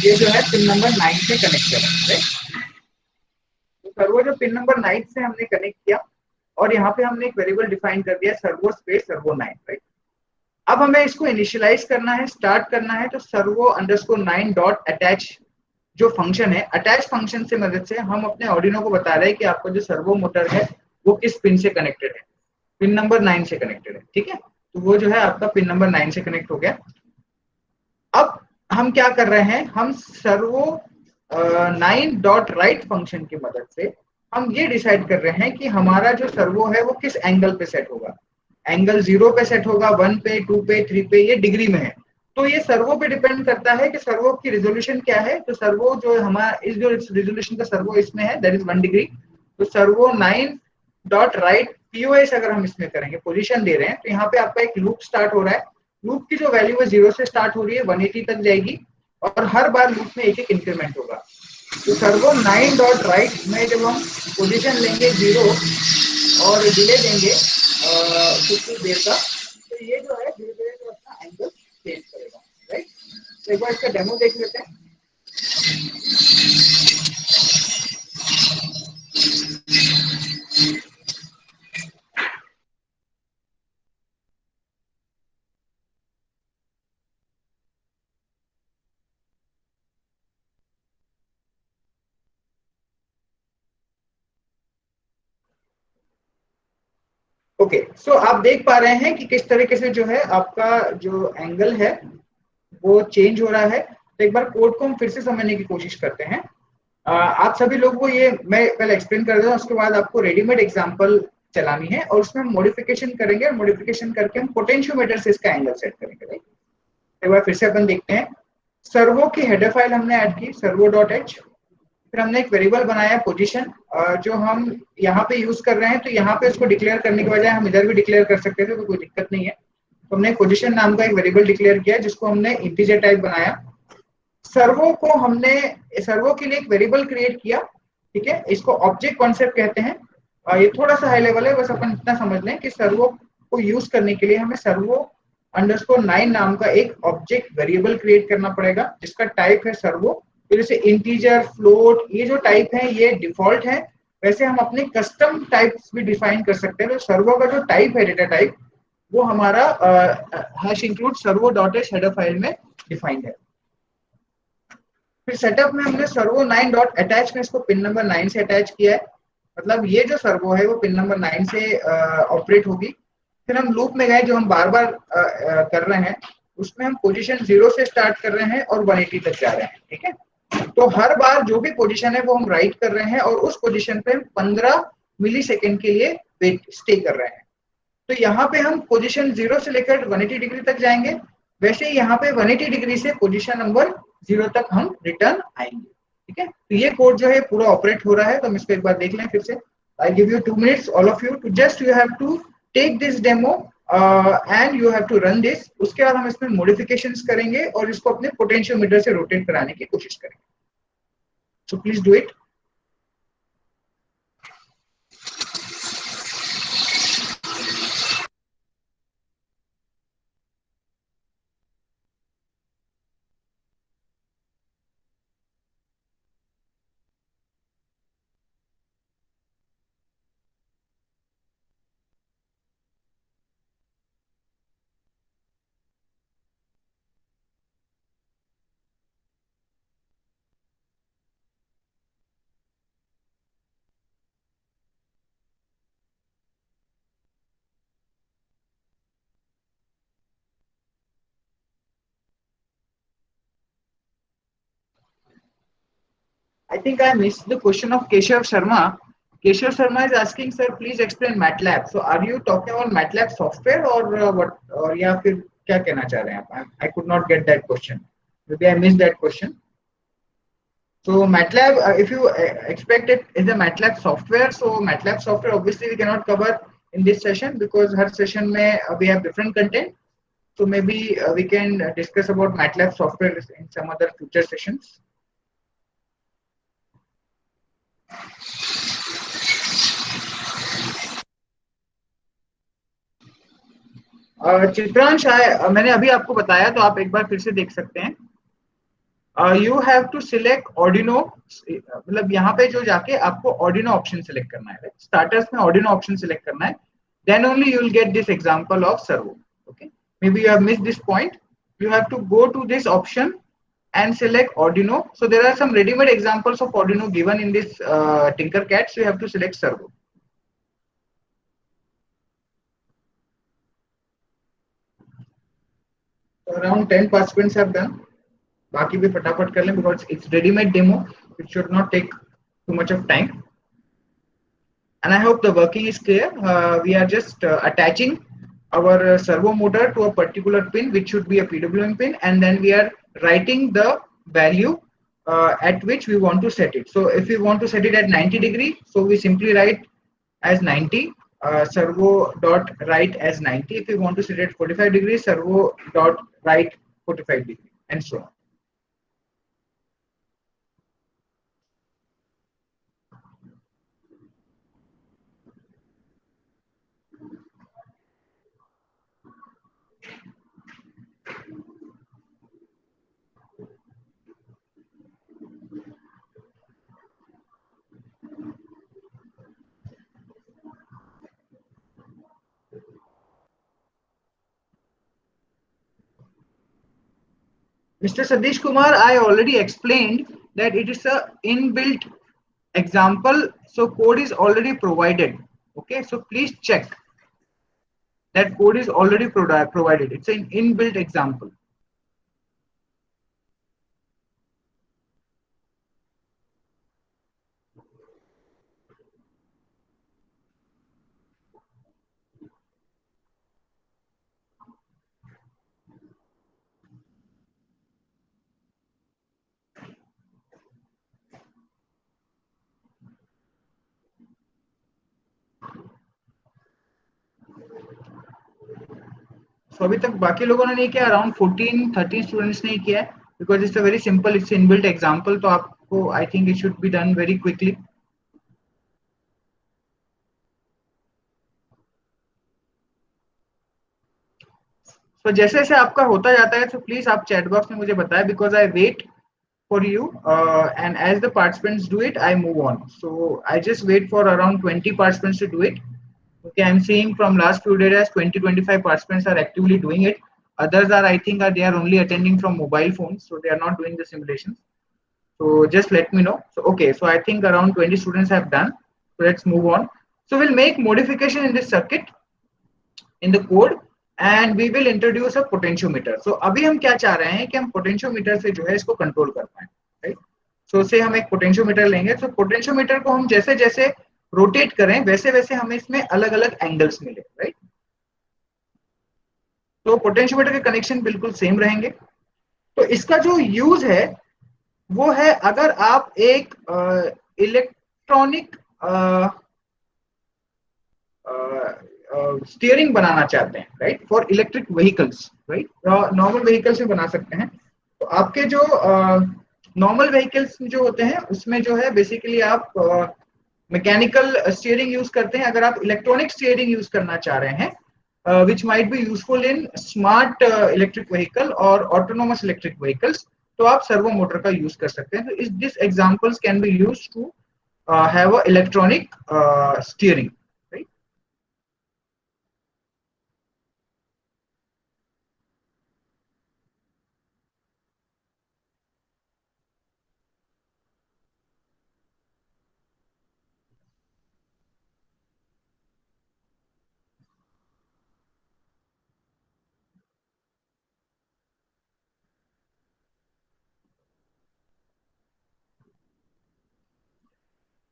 ये जो है पिन नंबर 9 से कनेक्टेड है, राइट। तो सर्वो जो पिन नंबर 9 से हमने कनेक्ट किया और यहाँ पे हमने एक वेरिएबल डिफाइन कर दिया सर्वो स्पेस सर्वो 9, राइट। अब हमें इसको इनिशियलाइज करना है, स्टार्ट करना है, तो सर्वो अंडरस्कोर 9 डॉट अटैच जो फंक्शन है, अटैच फंक्शन से मदद से हम अपने ऑर्डिनो को बता रहे हैं कि आपका जो सर्वो मोटर है वो किस पिन से कनेक्टेड है, पिन नंबर 9 से कनेक्टेड है, ठीक है। तो वो जो है आपका पिन नंबर 9 से कनेक्ट हो गया। अब हम क्या कर रहे हैं, हम सर्वो 9 डॉट राइट फंक्शन की मदद से हम ये डिसाइड कर रहे हैं कि हमारा जो सर्वो है वो किस एंगल पे सेट होगा। एंगल 0 पे सेट होगा, 1 पे, 2 पे, 3 पे, ये डिग्री में है। तो ये सर्वो पे डिपेंड करता है कि सर्वो की रेजोल्यूशन क्या है। तो सर्वो जो हमारा इस जो रेजोल्यूशन का सर्वो इसमें है दैट इज 1 डिग्री। तो सर्वो 9 डॉट राइट पीओएस अगर हम इसमें करेंगे, पोजीशन दे रहे हैं, तो यहाँ पे आपका एक लूप स्टार्ट हो रहा है। लूप की जो वैल्यू है 0 से स्टार्ट हो रही है, 180 तक जाएगी और हर बार लूप में एक एक इंक्रीमेंट होगा। तो सर्वो 9 डॉट राइट में जब हम पोजीशन लेंगे 0 और डिले देंगे कुछ देर का, तो ये जो है धीरे धीरे जो अपना एंगल चेंज करेगा, राइट। तो एक बार इसका डेमो देख लेते हैं। ओके, सो आप देख पा रहे हैं कि किस तरीके से जो है आपका जो एंगल है वो चेंज हो रहा है। तो एक बार कोड को हम फिर से समझने की कोशिश करते हैं। आप सभी लोग को ये मैं पहले एक्सप्लेन कर देता हूँ, उसके बाद आपको रेडीमेड एग्जांपल चलानी है और उसमें हम मॉडिफिकेशन करेंगे और मॉडिफिकेशन करके हम पोटेंशियोमीटर से इसका एंगल सेट करेंगे, राइट। एक बार फिर से अपन देखते हैं। सर्वो की हेडर फाइल हमने ऐड की सर्वो डॉट एच, फिर हमने एक वेरिएबल बनाया पोजीशन जो हम यहाँ पे यूज कर रहे हैं। तो यहाँ पे इसको डिक्लेयर करने के बजाय हम इधर भी डिक्लेयर कर सकते थे, तो कोई दिक्कत नहीं है। तो हमने पोजीशन नाम का एक वेरिएबल डिक्लेयर किया जिसको हमने इंटीजर टाइप बनाया। सर्वो को हमने सर्वो के लिए एक वेरिएबल क्रिएट किया, ठीक है। इसको ऑब्जेक्ट कॉन्सेप्ट कहते हैं। ये थोड़ा सा हाई लेवल है, बस अपन इतना समझ लें कि सर्वो को यूज करने के लिए हमें सर्वो अंडरस्कोर 9 नाम का एक ऑब्जेक्ट वेरिएबल क्रिएट करना पड़ेगा जिसका टाइप है सर्वो। तो जैसे इंटीजर, फ्लोट, ये जो टाइप है ये डिफॉल्ट है। वैसे हम अपने कस्टम टाइप्स भी डिफाइन कर सकते हैं। तो सर्वो का जो टाइप है, डेटा टाइप, वो हमारा hash include servo dot H header file में डिफाइंड है। फिर सेटअप में हमने सर्वो 9 डॉट अटैच में इसको पिन नंबर 9 से अटैच किया है। मतलब ये जो सर्वो है वो पिन नंबर 9 से ऑपरेट होगी। फिर हम लूप में गए जो हम बार बार कर रहे हैं, उसमें हम पोजीशन 0 से स्टार्ट कर रहे हैं और 180 तक जा रहे हैं, ठीक है। तो हर बार जो भी पोजीशन है वो हम राइट कर रहे हैं और उस पोजीशन पे हम 15 मिली सेकेंड के लिए वेट स्टे कर रहे हैं। तो यहाँ पे हम पोजीशन 0 से लेकर 180 डिग्री तक जाएंगे। वैसे ही यहाँ पे 180 डिग्री से पोजीशन नंबर 0 तक हम रिटर्न आएंगे, ठीक है। तो ये कोड जो है पूरा ऑपरेट हो रहा है। तो हम इसको एक बार देख लें फिर से। I give you 2 minutes all of you to just you have to take this demo and you have to run this. उसके बाद हम इसमें मॉडिफिकेशंस करेंगे और इसको अपने पोटेंशियोमीटर से रोटेट कराने की कोशिश करेंगे। So please do it. I think I missed the question of Keshav Sharma. Keshav Sharma is asking, sir, please explain MATLAB. So, are you talking about MATLAB software or what? Or या फिर क्या कहना चाह रहे हैं आप? I could not get that question. Maybe I missed that question. So MATLAB, if you expect it is a MATLAB software, so MATLAB software obviously we cannot cover in this session because her session may we have different content. So maybe we can discuss about MATLAB software in some other future sessions. Chitransh मैंने अभी आपको बताया तो आप एक बार फिर से देख सकते हैं. You have to select Arduino, मतलब यहाँ पे जो जाके आपको ऑर्डिनो ऑप्शन सिलेक्ट करना है. स्टार्टर्स में ऑर्डिनो ऑप्शन सिलेक्ट करना है. Then only you will get this example of servo. Okay, maybe you have missed this point. You have to go to this option and select Arduino. So there are some ready-made examples of Arduino given in this Tinkercad. So you have to select servo. So around 10 participants have done. बाकी भी फटाफट कर लें because it's ready-made demo. It should not take too much of time. And I hope the working is clear. We are just attaching our servo motor to a particular pin, which should be a PWM pin, and then we are writing the value at which we want to set it. So if we want to set it at 90°, so we simply write as 90, servo dot write as 90. If we want to set it at 45 degrees, servo dot write 45 degrees, and so on. Mr. Sadish Kumar, I already explained that it is a inbuilt example. So code is already provided. Okay, so please check that code is already provided. It's an inbuilt example. So अभी तक बाकी लोगों ने नहीं किया, around 14-13 students ने किया है because it's a very simple, it's inbuilt example. तो आपको आई think it should be done very quickly. तो जैसे जैसे आपका होता जाता है तो प्लीज आप चैट बॉक्स में मुझे बताएं because I wait for you, and as the participants do it I move on. So I just wait for around 20 participants to do it. Okay, I'm seeing from last few days 20-25 participants are actively doing it. Others are, I think, they are only attending from mobile phones, so they are not doing the simulations. So just let me know. So okay, so I think around 20 students have done. So let's move on. So we'll make modification in this circuit in the code and we will introduce a potentiometer. So अभी हम क्या चाह रहे हैं कि हम potentiometer से जो है इसको कंट्रोल कर पाए, राइट. सो से हम एक पोटेंशियोमीटर लेंगे. तो पोटेंशियोमीटर को हम जैसे जैसे रोटेट करें वैसे वैसे हमें इसमें अलग अलग एंगल्स मिले, राइट. तो पोटेंशियोमीटर के कनेक्शन बिल्कुल सेम रहेंगे. तो इसका जो यूज है वो है अगर आप एक इलेक्ट्रॉनिक स्टीयरिंग बनाना चाहते हैं, right, for electric vehicles, right. Normal vehicles में बना सकते हैं. तो आपके जो नॉर्मल व्हीकल्स जो होते हैं उसमें जो है बेसिकली आप मैकेनिकल स्टीयरिंग यूज करते हैं. अगर आप इलेक्ट्रॉनिक स्टीयरिंग यूज करना चाह रहे हैं which might be useful in smart electric vehicle और ऑटोनोमस इलेक्ट्रिक व्हीकल्स, तो आप सर्वो मोटर का यूज कर सकते हैं. तो इस this examples can be used to have a electronic steering.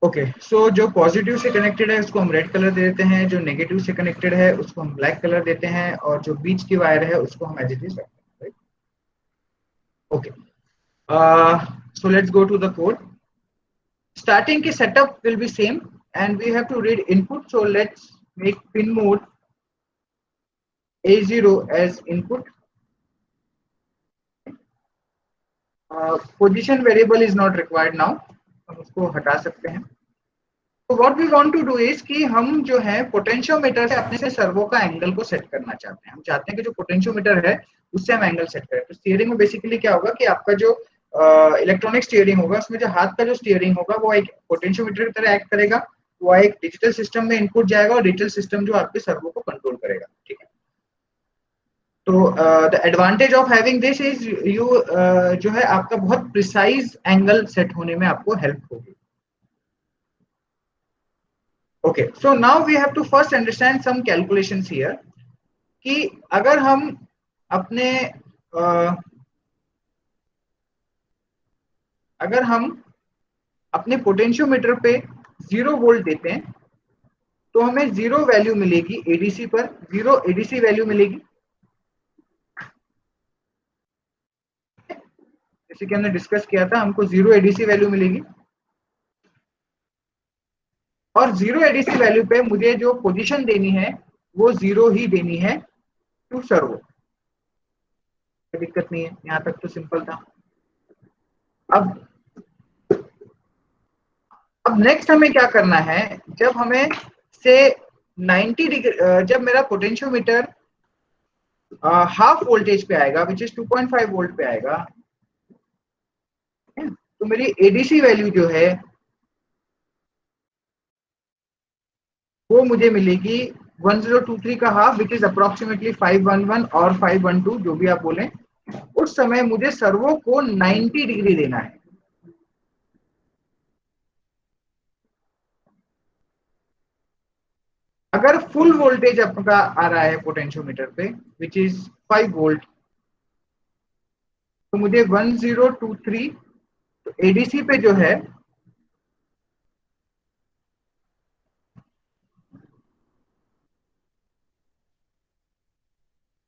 Okay, so जो पॉजिटिव से कनेक्टेड है उसको हम रेड कलर दे देते हैं, जो नेगेटिव से कनेक्टेड है उसको हम ब्लैक कलर देते हैं, और जो बीच की वायर है उसको हम एज इट इज रखते हैं। Okay, so let's go to the code. Starting की setup will be same and we have to read input, so let's make pin mode A0 as input. Position variable is not required now, हम उसको हटा सकते हैं। तो what we want to do is कि हम जो है पोटेंशियोमीटर से अपने से सर्वो का एंगल को सेट करना चाहते हैं। हम चाहते हैं कि जो पोटेंशियोमीटर है उससे हम एंगल सेट करें। तो स्टीयरिंग में बेसिकली क्या होगा कि आपका जो इलेक्ट्रॉनिक स्टीयरिंग होगा उसमें जो हाथ का जो स्टीयरिंग होगा वो एक पोटेंशियोमीटर की तरह एक्ट करेगा, वो एक डिजिटल सिस्टम में इनपुट जाएगा और डिजिटल सिस्टम जो आपके सर्वो को कंट्रोल करेगा। ठीक है, तो the advantage of having this is you जो है आपका बहुत प्रिसाइज एंगल सेट होने में आपको हेल्प होगी। Okay, so now we have to first understand some calculations here कि अगर हम अपने अगर हम अपने पोटेंशियोमीटर पे 0 वोल्ट देते हैं तो हमें 0 वैल्यू मिलेगी एडीसी पर, 0 एडीसी वैल्यू मिलेगी, जैसे कि हमने डिस्कस किया था, हमको 0 एडीसी वैल्यू मिलेगी और 0 एडीसी वैल्यू पे मुझे जो पोजीशन देनी है वो 0 ही देनी है टू सर्वो। कोई दिक्कत नहीं है, यहाँ तक तो सिंपल था। अब नेक्स्ट हमें क्या करना है, जब हमें से 90 डिग्री, जब मेरा पोटेंशियोमीटर हाफ वोल्टेज पे आएगा विच इज 2.5 वोल्ट पे आएगा, तो मेरी एडीसी वैल्यू जो है वो मुझे मिलेगी 1023 का हाफ विच इज अप्रोक्सीमेटली 511 और 512 जो भी आप बोलें। उस समय मुझे सर्वो को 90 डिग्री देना है। अगर फुल वोल्टेज आपका आ रहा है पोटेंशियोमीटर पे विच इज 5 वोल्ट, तो मुझे 1023, तो एडीसी पे जो है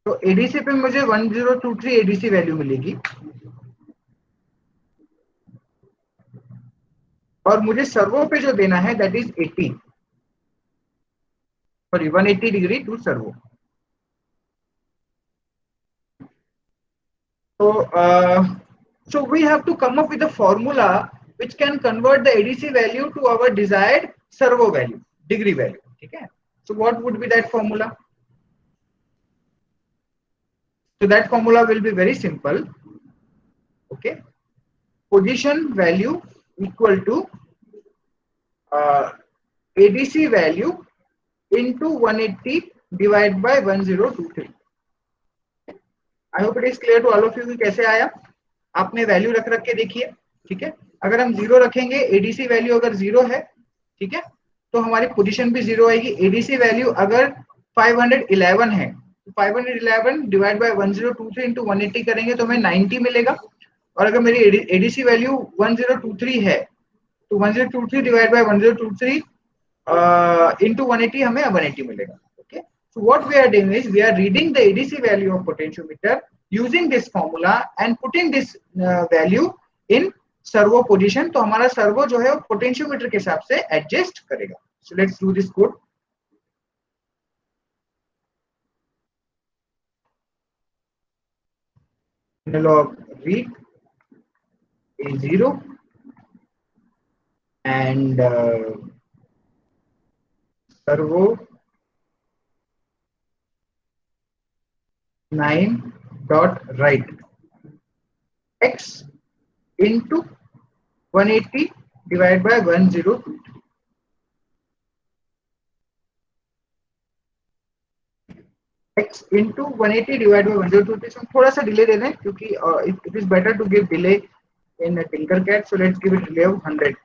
तो एडीसी पे मुझे 1023 एडीसी वैल्यू मिलेगी और मुझे सर्वो पे जो देना है that is 80, sorry 180 degree to servo. So we have to come up with a formula which can convert the ADC value to our desired servo value, degree value. ठीक है, so what would be that formula? So that formula will be very simple. Okay, position value equal to ADC value into 180 divided by 1023. I hope it is clear to all of you कि कैसे आया। आपने value रख रख के देखिए। ठीक है, अगर हम 0 रखेंगे, एडीसी वैल्यू अगर 0 है, ठीक है, तो हमारी पोजीशन भी 0 आएगी। एडीसी वैल्यू अगर 511 है, 511 डिवाइड बाय 1023 इंटू 180 करेंगे तो हमें 90 मिलेगा। और अगर मेरी एडीसी वैल्यू 1023 है तो 1023 डिवाइड बाय 1023 into 180 हमें 180 मिलेगा। Okay, so what we are doing is we are reading the ADC value of potentiometer using this formula and putting this value in servo position, तो हमारा सर्वो जो है वो potentiometer के हिसाब से एडजस्ट करेगा। So let's do this code. Analog read A0 and servo 9 dot write x into 180 divided by 1023. x into 180 divided by 1023. So थोड़ा सा डिले दे दें क्योंकि it is better to give delay in Tinkercad. So let's give it delay of 100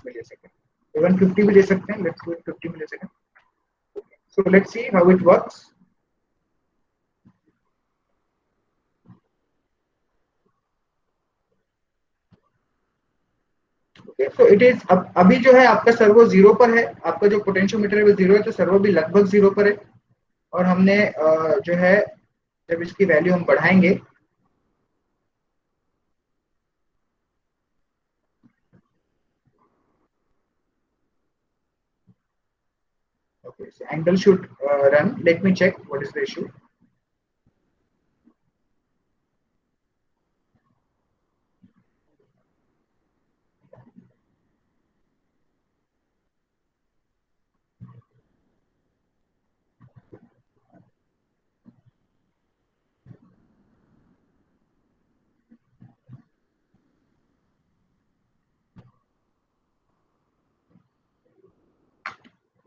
millisecond. 150 भी ले सकते हैं. Let's give it 50 millisecond. So let's see how it works. Okay, so it is अभी जो है आपका सर्वो जीरो पर है, आपका जो पोटेंशियोमीटर है वो जीरो है, तो सर्वो भी लगभग जीरो पर है। और हमने जो है जब इसकी वैल्यू हम बढ़ाएंगे, okay, so angle should run. Let me check what is the issue.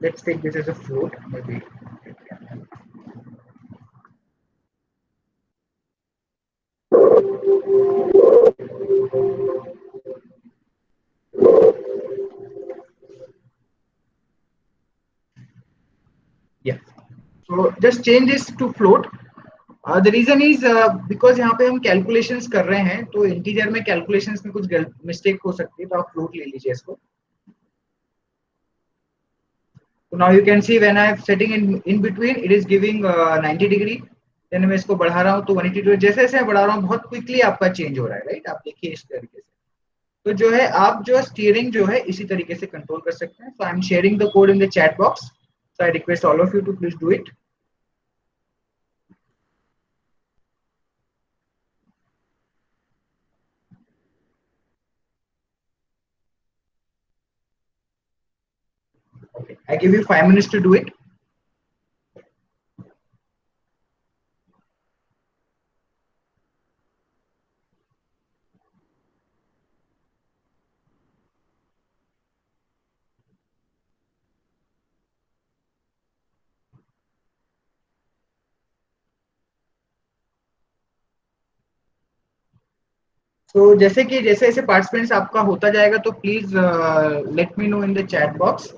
Let's take this as a float, maybe. Yeah. So just change this to float. The reason is because यहाँ पे हम calculations कर रहे हैं, तो integer में calculations में कुछ मिस्टेक हो सकती है, तो आप फ्लोट ले लीजिए इसको. So now you can see when I am setting in between, it is giving 90 degree. Then मैं इसको बढ़ा रहा हूँ तो 180 degree. जैसे जैसे मैं बढ़ा रहा हूँ बहुत क्विकली आपका चेंज हो रहा है, राइट? आप देखिए इस तरीके से. तो जो है आप जो स्टीयरिंग जो है इसी तरीके से कंट्रोल कर सकते हैं. So I am sharing the code in the chat box. So I request all of you to please do it. Okay. I give you 5 minutes to do it. तो जैसे कि जैसे जैसे पार्टिसिपेंट्स आपका होता जाएगा तो please let me know in the chat box.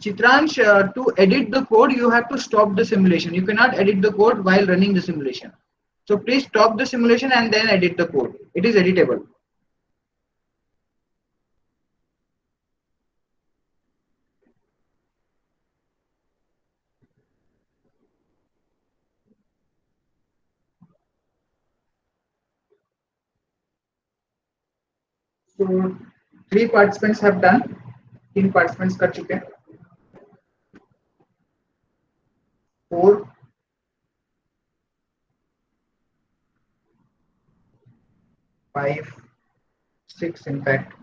Chitransh, to edit the code you have to stop the simulation. You cannot edit the code while running the simulation. So please stop the simulation and then edit the code. It is editable. So 3 participants have done. 3 participants कर चुके हैं. 4, 5, 6 in fact.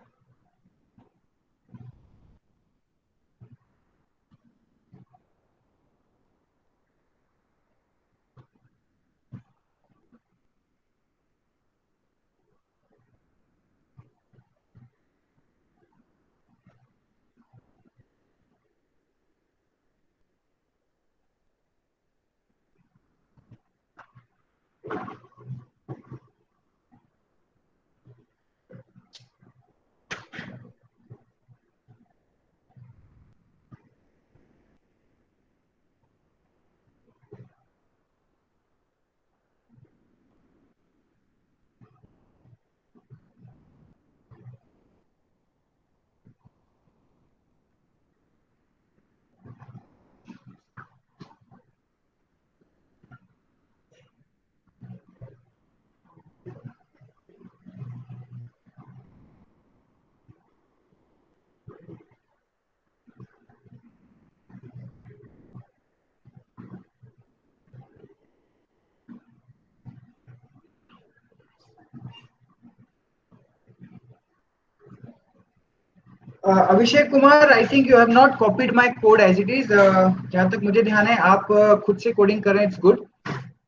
Abhishek Kumar, I think you have not copied my code as it is. जहां तक मुझे ध्यान है आप खुद से कोडिंग कर रहे हैं, इट्स गुड.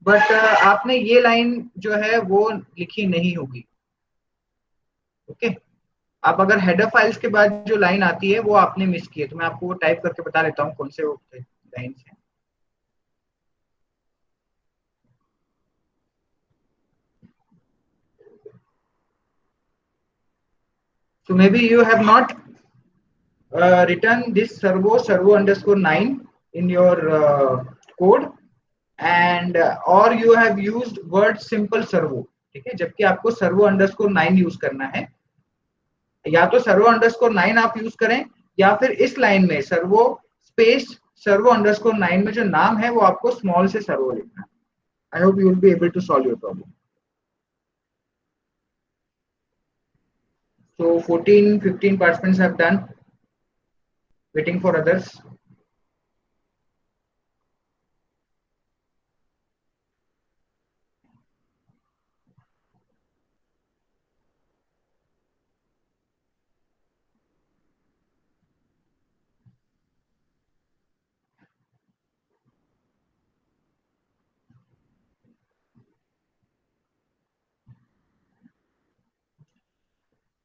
बट आपने ये लाइन जो है वो लिखी नहीं होगी. ओके, आप अगर हेडर फाइल्स के बाद जो लाइन आती है वो आपने मिस की है, तो मैं आपको टाइप करके बता देता हूँ कौन से वो लाइन्स हैं. So maybe you have not written this servo underscore 9 in your code, and or you have used word simple servo. ठीक है, जबकि आपको सर्वो अंडरस्कोर 9 यूज करना है। या तो सर्वो अंडरस्कोर 9 आप यूज करें, या फिर इस लाइन में सर्वो स्पेस सर्वो अंडरस्कोर 9 में जो नाम है वो आपको स्मॉल से सर्वो लिखना है। I hope you will be able to solve your problem. So 14, 15 participants have done. Waiting for others.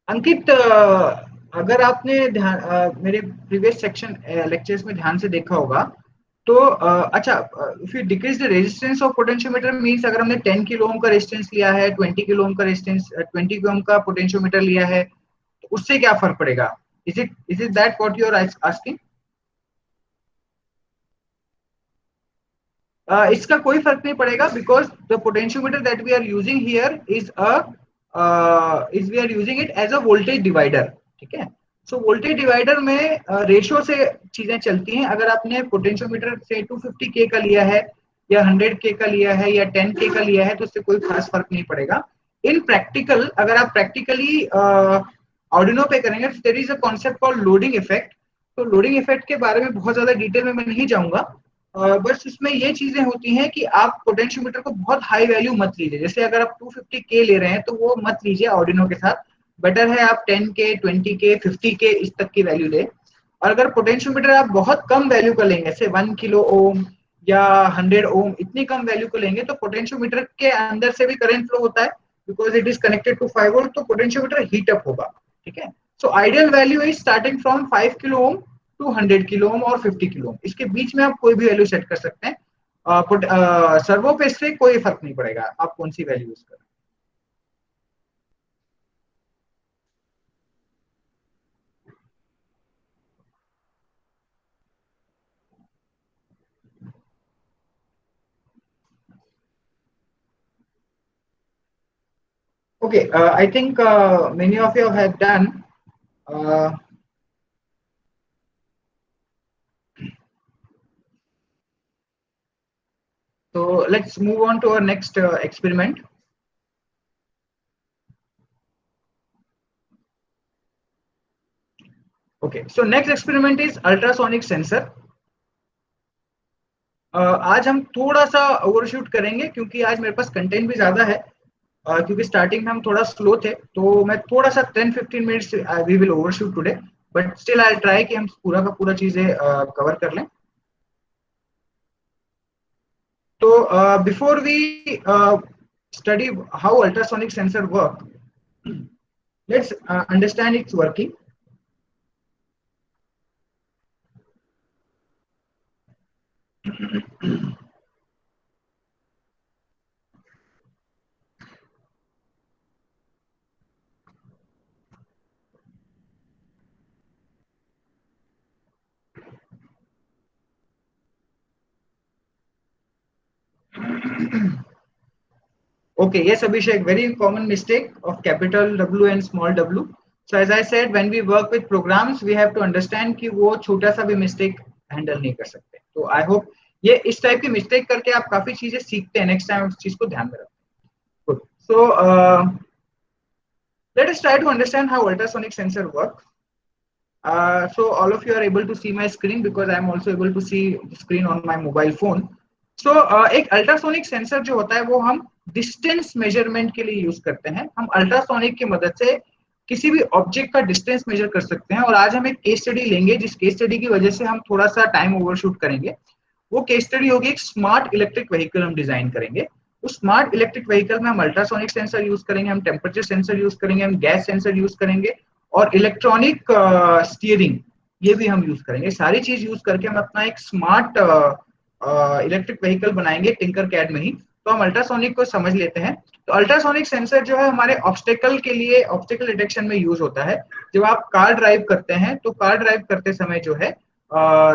Ankit, अगर आपने मेरे प्रीवियस सेक्शन लेक्चर्स में ध्यान से देखा होगा तो अच्छा, if you decrease the resistance of potentiometer means अगर हमने 10 किलो ओम का रेजिस्टेंस लिया है, 20 किलो ओम का रेजिस्टेंस, 20 किलो ओम का पोटेंशियोमीटर लिया है, तो उससे क्या फर्क पड़ेगा? Is it that what you are asking? इसका कोई फर्क नहीं पड़ेगा, because the potentiometer that we are using here is we are using it as a voltage divider. ठीक है, सो वोल्टेज डिवाइडर में रेशियो से चीजें चलती हैं। अगर आपने पोटेंशियोमीटर से 250 के का लिया है या 100 के का लिया है या 10 के का लिया है तो उससे कोई खास फर्क नहीं पड़ेगा। इन प्रैक्टिकल, अगर आप प्रैक्टिकली ऑर्डिनो पे करेंगे, there is a concept called loading effect. तो लोडिंग इफेक्ट के बारे में बहुत ज्यादा डिटेल में मैं नहीं जाऊंगा, बस उसमें ये चीजें होती हैं कि आप पोटेंशियोमीटर को बहुत हाई वैल्यू मत लीजिए। जैसे अगर आप 250 के ले रहे हैं तो वो मत लीजिए ऑर्डिनो के साथ, बेटर है आप 10 के, 20 के, 50 के इस तक की वैल्यू ले। और अगर पोटेंशियोमीटर आप बहुत कम वैल्यू का लेंगे, जैसे 1 किलो ओम या 100 ओम, इतनी कम वैल्यू को लेंगे तो पोटेंशियोमीटर के अंदर से भी करंट फ्लो होता है, because it is connected to 5 volt, तो पोटेंशियोमीटर हीट अप होगा। ठीक है, so ideal value is starting from 5 kilo ohm to 100 kilo ohm और 50 किलो ओम, इसके बीच में आप कोई भी वैल्यू सेट कर सकते हैं। सर्वो पे से कोई फर्क नहीं पड़ेगा आप कौन सी वैल्यू यूज करें। Okay, I think many of you have done. Uh, so let's move on to our next experiment. Okay, so next experiment is ultrasonic sensor. आज हम थोड़ा सा ओवरशूट करेंगे क्योंकि आज मेरे पास कंटेंट भी ज्यादा है, क्योंकि स्टार्टिंग में हम थोड़ा स्लो थे, तो मैं थोड़ा सा 10-15 minutes we will overshoot today, but still I try कि हम पूरा का पूरा चीजें कवर कर लें। तो before we study how ultrasonic sensor work, let's understand its working. Okay, yes, Abhishek, very common mistake of capital W and small w. So as I said, when we work with programs, we have to understand कि वो छोटा सा भी mistake handle नहीं कर सकते। तो I hope ये इस टाइप की mistake करके आप काफी चीजें सीखते हैं, next time उस चीज को ध्यान में रखें। Good. So let us try to understand how ultrasonic sensor work. So all of you are able to see my screen because I am also able to see the screen on my mobile phone. So एक ultrasonic sensor जो होता है वो हम distance measurement के लिए use करते हैं। हम अल्ट्रासोनिक की मदद से किसी भी ऑब्जेक्ट का डिस्टेंस मेजर कर सकते हैं। और आज हम एक केस स्टडी लेंगे जिस केस स्टडी की वजह से हम थोड़ा सा टाइम ओवरशूट करेंगे। वो केस स्टडी होगी एक स्मार्ट इलेक्ट्रिक व्हीकल हम डिजाइन करेंगे। उस स्मार्ट इलेक्ट्रिक व्हीकल में हम अल्ट्रासोनिक सेंसर यूज करेंगे, हम टेम्परेचर सेंसर यूज करेंगे, हम गैस सेंसर यूज करेंगे और इलेक्ट्रॉनिक स्टीयरिंग ये भी हम यूज करेंगे। सारी चीज यूज करके हम अपना एक स्मार्ट इलेक्ट्रिक व्हीकल बनाएंगे टिंकर कैड में ही। तो हम अल्ट्रासोनिक को समझ लेते हैं। तो अल्ट्रासोनिक सेंसर जो है हमारे ऑब्स्टेकल के लिए, ऑब्स्टेकल डिटेक्शन में यूज होता है। जब आप कार ड्राइव करते हैं तो कार ड्राइव करते समय जो है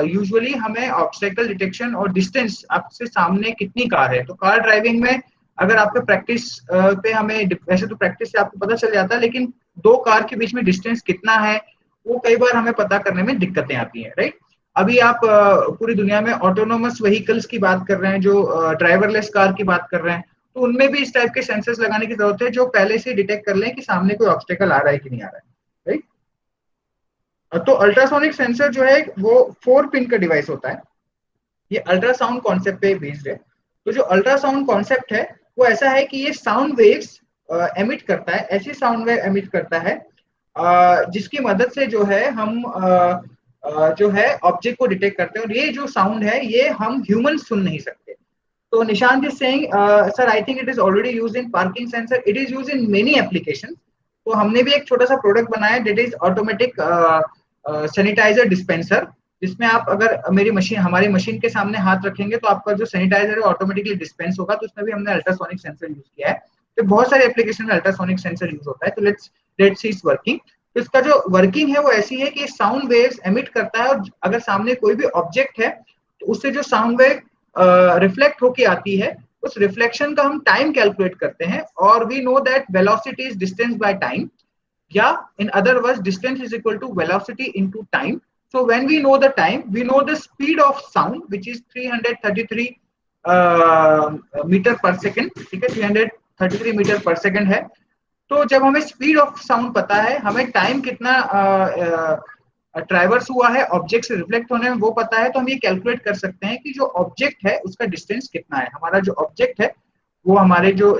यूजुअली हमें ऑब्स्टेकल डिटेक्शन और डिस्टेंस, आपसे सामने कितनी कार है, तो कार ड्राइविंग में अगर आपके प्रैक्टिस पे हमें, वैसे तो प्रैक्टिस से आपको पता चल जाता है, लेकिन दो कार के बीच में डिस्टेंस कितना है वो कई बार हमें पता करने में दिक्कतें आती हैं, राइट। अभी आप पूरी दुनिया में ऑटोनोमस व्हीकल्स की बात कर रहे हैं, जो ड्राइवरलेस कार की बात कर रहे हैं, तो उनमें भी इस टाइप के सेंसर्स लगाने की जरूरत है जो पहले से डिटेक्ट कर लें कि सामने कोई ऑब्स्टेकल आ रहा है कि नहीं आ रहा है, राइट। तो अल्ट्रासोनिक सेंसर जो है वो 4 पिन का डिवाइस होता है। ये अल्ट्रासाउंड कॉन्सेप्ट पे बेस्ड है। तो जो अल्ट्रासाउंड कॉन्सेप्ट है वो ऐसा है कि ये साउंड वेव्स एमिट करता है, ऐसी साउंड वेव एमिट करता है जिसकी मदद से जो है हम जो है ऑब्जेक्ट को डिटेक्ट करते हैं, और ये जो साउंड है ये हम ह्यूमन सुन नहीं सकते। तो Nishant is saying sir I think it is already used in parking sensor, it is used in many application. तो हमने भी एक छोटा सा प्रोडक्ट बनाया that is automatic sanitiser dispenser, जिसमें आप अगर मेरी मशीन, हमारी मशीन के सामने हाथ रखेंगे तो आपका जो सैनिटाइजर है ऑटोमेटिकली डिस्पेंस होगा। तो उसमें भी हमने अल्ट्रासोनिक सेंसर यूज किया है। तो बहुत सारे एप्लीकेशन में अल्ट्रासोनिक सेंसर यूज होता है। तो लेट्स सी इट्स वर्किंग। तो इसका जो वर्किंग है वो ऐसी है कि साउंड वेव्स एमिट करता है, और अगर सामने कोई भी ऑब्जेक्ट है तो उससे जो साउंड वेव रिफ्लेक्ट होके आती है, उस रिफ्लेक्शन का हम टाइम कैलकुलेट करते हैं, और we know that velocity is distance by time, या in other words distance is equal to velocity into time. So when we know the time, we know the speed of sound which is 333 metre पर second, ठीक है, 333 metre पर second है। तो जब हमें speed of sound पता है, हमें टाइम कितना ट्रैवर्स हुआ है ऑब्जेक्ट से रिफ्लेक्ट होने में वो पता है, तो हम ये कैलकुलेट कर सकते हैं कि जो ऑब्जेक्ट है उसका डिस्टेंस कितना है। हमारा जो ऑब्जेक्ट है वो हमारे जो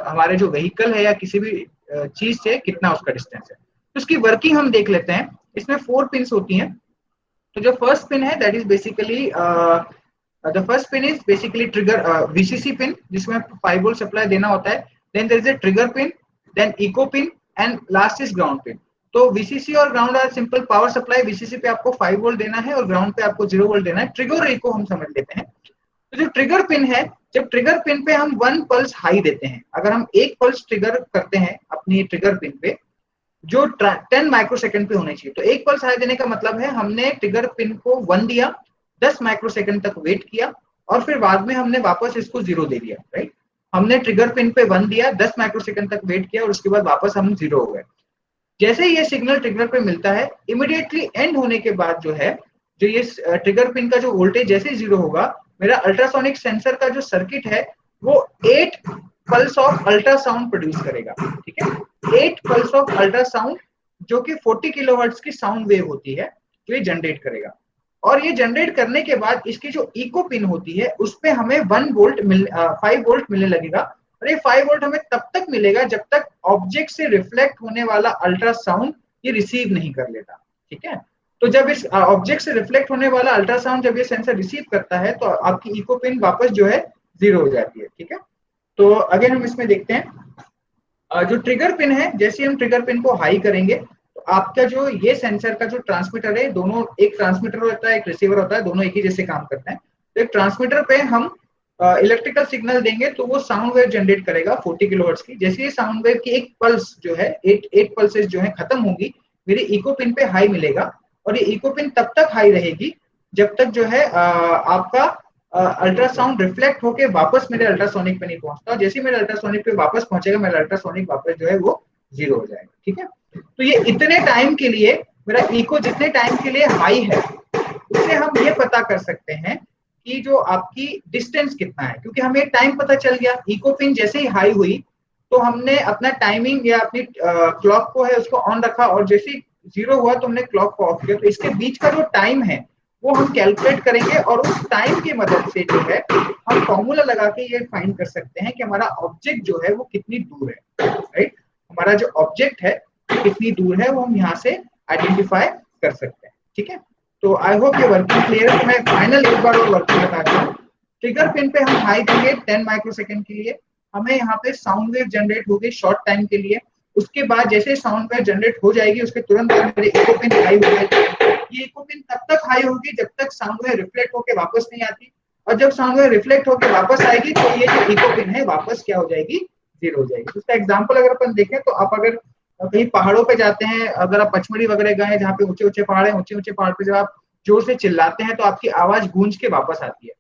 हमारे जो व्हीकल है या किसी भी चीज से कितना उसका डिस्टेंस है। तो उसकी वर्किंग हम देख लेते हैं। इसमें 4 पिन्स होती हैं। तो जो फर्स्ट पिन है that is basically the first pin is basically trigger VCC pin, जिसमें 5 वोल्ट सप्लाई देना होता है। Then there is a trigger pin, then echo pin, and last is ground pin. तो वीसीसी और ground are simple power supply. VCC पे आपको 5 volt देना है और ग्राउंड पे आपको 0 वोल्ट देना है। ट्रिगर और इको हम समझ लेते हैं। तो जो ट्रिगर पिन है, जब ट्रिगर पिन पे हम 1 पल्स हाई देते हैं, अगर हम 1 पल्स ट्रिगर करते हैं अपनी ट्रिगर पिन पे, जो 10 माइक्रोसेकंड पे होने चाहिए। तो 1 पल्स हाई देने का मतलब है हमने ट्रिगर पिन को 1 दिया, 10 माइक्रोसेकंड तक वेट किया, और फिर बाद में हमने वापस इसको 0 दे दिया, राइट। हमने ट्रिगर पिन पे 1 दिया, 10 माइक्रोसेकंड तक वेट किया, और उसके बाद वापस हम 0 हो गए। जैसे ये सिग्नल ट्रिगर पे मिलता है, इमीडिएटली एंड होने के बाद जो है, जो ये ट्रिगर पिन का जो वोल्टेज जैसे ही 0 होगा, मेरा अल्ट्रासोनिक सेंसर का जो सर्किट है वो 8 पल्स ऑफ अल्ट्रासाउंड प्रोड्यूस करेगा, ठीक है। 8 पल्स ऑफ अल्ट्रासाउंड जो कि 40 किलोहर्ट्ज की साउंड वेव होती है, जो ये जनरेट करेगा। और ये जनरेट करने के बाद इसकी जो इको पिन होती है उस पे हमें 5 वोल्ट मिलने लगेगा। और ये 5 वोल्ट हमें तब तक मिलेगा जब तक ऑब्जेक्ट से रिफ्लेक्ट होने वाला अल्ट्रासाउंड ये रिसीव नहीं कर लेता, ठीक है। तो जब इस ऑब्जेक्ट से रिफ्लेक्ट होने वाला अल्ट्रासाउंड जब ये सेंसर रिसीव करता है तो आपकी इको पिन वापस जो है 0 हो जाती है, ठीक है। तो अगेन हम इसमें देखते हैं जो ट्रिगर पिन है, जैसे हम ट्रिगर पिन को हाई करेंगे तो आपका जो ये सेंसर का जो ट्रांसमीटर है, दोनों, एक ट्रांसमीटर होता है एक रिसीवर होता है, दोनों एक ही जैसे काम करते हैं। तो एक ट्रांसमीटर पे हम इलेक्ट्रिकल सिग्नल देंगे तो वो साउंड वेव जनरेट करेगा 40 किलोहर्ट्ज की। जैसे ये साउंड वेव की एक पल्स जो है 8 पल्सेस जो है खत्म होगी, मेरी इको पिन पे हाई मिलेगा, और ये इको पिन तब तक हाई रहेगी जब तक जो है आपका अल्ट्रासाउंड रिफ्लेक्ट होके वापस मेरे अल्ट्रासोनिक पे नहीं पहुंचता। जैसे ही मेरे अल्ट्रासोनिक पे वापस पहुंचेगा, मेरा अल्ट्रासोनिक वापस जो है वो 0 हो जाएगा, ठीक है। तो ये इतने टाइम के लिए, मेरा इको जितने टाइम के लिए हाई है, उससे हम ये पता कर सकते हैं कि जो आपकी डिस्टेंस कितना है, क्योंकि हमें टाइम पता चल गया। इको पिन जैसे ही हाई हुई तो हमने अपना टाइमिंग या अपनी क्लॉक को है उसको ऑन रखा, और जैसे ही 0 हुआ तो हमने क्लॉक को ऑफ किया। तो इसके बीच का जो टाइम है वो हम कैलकुलेट करेंगे, और उस टाइम की मदद से जो है हम फॉर्मूला लगा के ये फाइंड कर सकते हैं कि हमारा ऑब्जेक्ट जो है वो कितनी दूर है, राइट। हमारा जो ऑब्जेक्ट है कितनी दूर है वो हम यहाँ से आइडेंटिफाई कर सकते हैं, ठीक है। तो आई होप ये वर्किंग क्लियर है। तो मैं फाइनल एक बार और वर्किंग बताता हूँ। ट्रिगर पिन पे हम हाई देंगे 10 माइक्रोसेकंड के लिए, हमें यहाँ पे साउंड वेव जनरेट होगी शॉर्ट टाइम के लिए। उसके बाद जैसे साउंड वेव जनरेट हो जाएगी उसके तुरंत बाद मेरे इको पिन हाई हो जाएगी। ये इको पिन तब तक हाई होगी जब तक साउंड वेव रिफ्लेक्ट होकर वापस नहीं आती, और जब साउंड वेव रिफ्लेक्ट होकर वापस आएगी तो ये जो इको पिन है वापस क्या हो जाएगी, 0 हो जाएगी। उसका एग्जाम्पल अगर अपन देखें तो आप अगर कहीं पहाड़ों पे जाते हैं, अगर आप पचमढ़ी वगैरह गए जहाँ पे ऊंचे ऊंचे पहाड़ है, ऊंचे ऊंचे पहाड़ पे जब आप जोर से चिल्लाते हैं तो आपकी आवाज गूंज के वापस आती है।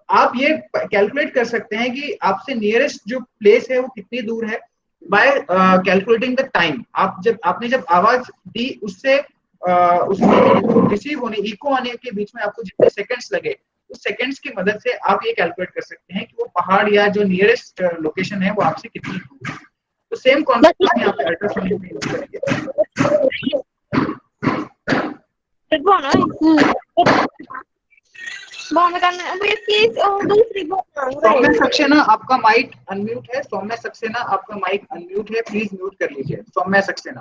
आप ये कैलकुलेट कर सकते हैं कि आपसे नियरेस्ट जो प्लेस है वो कितनी दूर है बाय कैलकुलेटिंग द टाइम। आपने जब आवाज दी उससे उसको रिसीव होने, इको आने के बीच में आपको जितने सेकंड्स लगे, उस सेकंड्स की मदद से आप ये कैलकुलेट कर सकते हैं कि वो पहाड़ या जो नियरेस्ट लोकेशन है वो आपसे कितनी दूर है। तो सेम कॉन्सेप्ट हम यहाँ पे अल्ट्रासोनिक में यूज करेंगे। सौम्य सक्सेना आपका माइक अनम्यूट है। सौम्य सक्सेना आपका माइक अनम्यूट है, प्लीज म्यूट कर लीजिए। Saumya Saxena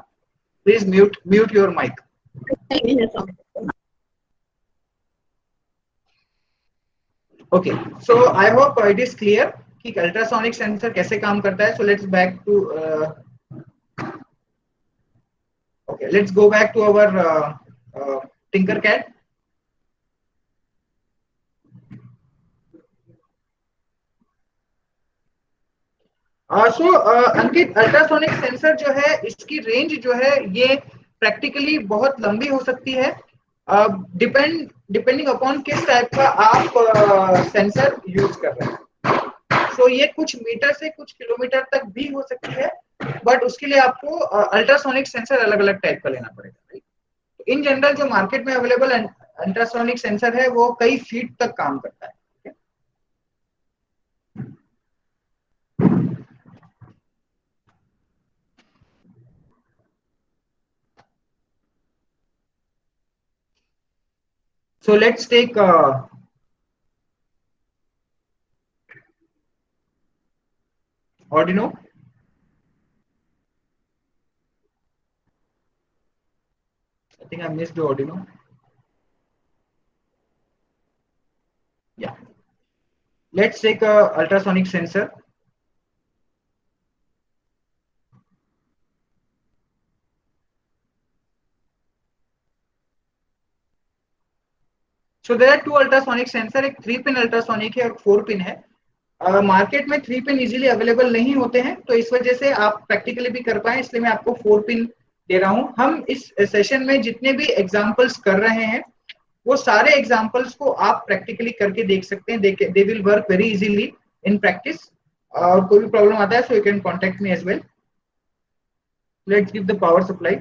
please mute your mic. Okay, so I hope it is clear कि अल्ट्रासोनिक सेंसर कैसे काम करता है। So let's back to okay, let's go back to our Tinkercad. Ankit, ultrasonic sensor जो है इसकी रेंज जो है ये प्रैक्टिकली बहुत लंबी हो सकती है, डिपेंडिंग अपॉन किस टाइप का आप सेंसर यूज कर रहे हैं। सो ये कुछ मीटर से कुछ किलोमीटर तक भी हो सकती है, बट उसके लिए आपको अल्ट्रासोनिक सेंसर अलग अलग टाइप का लेना पड़ेगा। इन जनरल जो मार्केट में अवेलेबल अल्ट्रासोनिक सेंसर है वो कई फीट तक काम करता है। So let's take Arduino. I think I missed the Arduino. Yeah. Let's take a ultrasonic sensor. So there are two ultrasonic sensor, एक 3 पिन अल्ट्रासोनिक है और 4 पिन है। मार्केट में 3 पिन इजीली अवेलेबल नहीं होते हैं, तो इस वजह से आप प्रैक्टिकली भी कर पाए इसलिए मैं आपको 4 पिन दे रहा हूं। हम इस सेशन में जितने भी एग्जांपल्स कर रहे हैं वो सारे एग्जांपल्स को आप प्रैक्टिकली करके देख सकते हैं। They will work very easily in practice. और कोई भी प्रॉब्लम आता है so you can contact me as well. Let's give the power supply.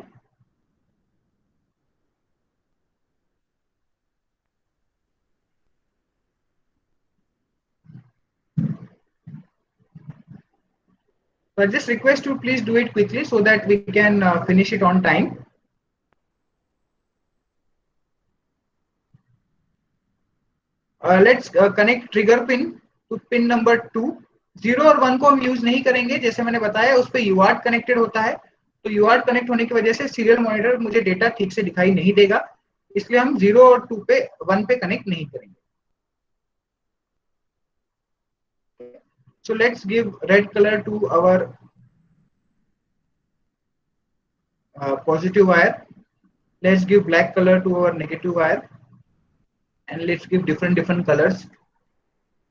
So I just request you please do it quickly so that we can finish it on time. Let's connect trigger pin to pin number 2। 0 और 1 को हम use नहीं करेंगे, जैसे मैंने बताया उस पे UART कनेक्टेड होता है, तो UART कनेक्ट होने की वजह से सीरियल मॉनिटर मुझे डेटा ठीक से दिखाई नहीं देगा, इसलिए हम 0 और 2 पे 1 पे कनेक्ट नहीं करेंगे। So let's give red color to our positive wire. Let's give black color to our negative wire, and let's give different colors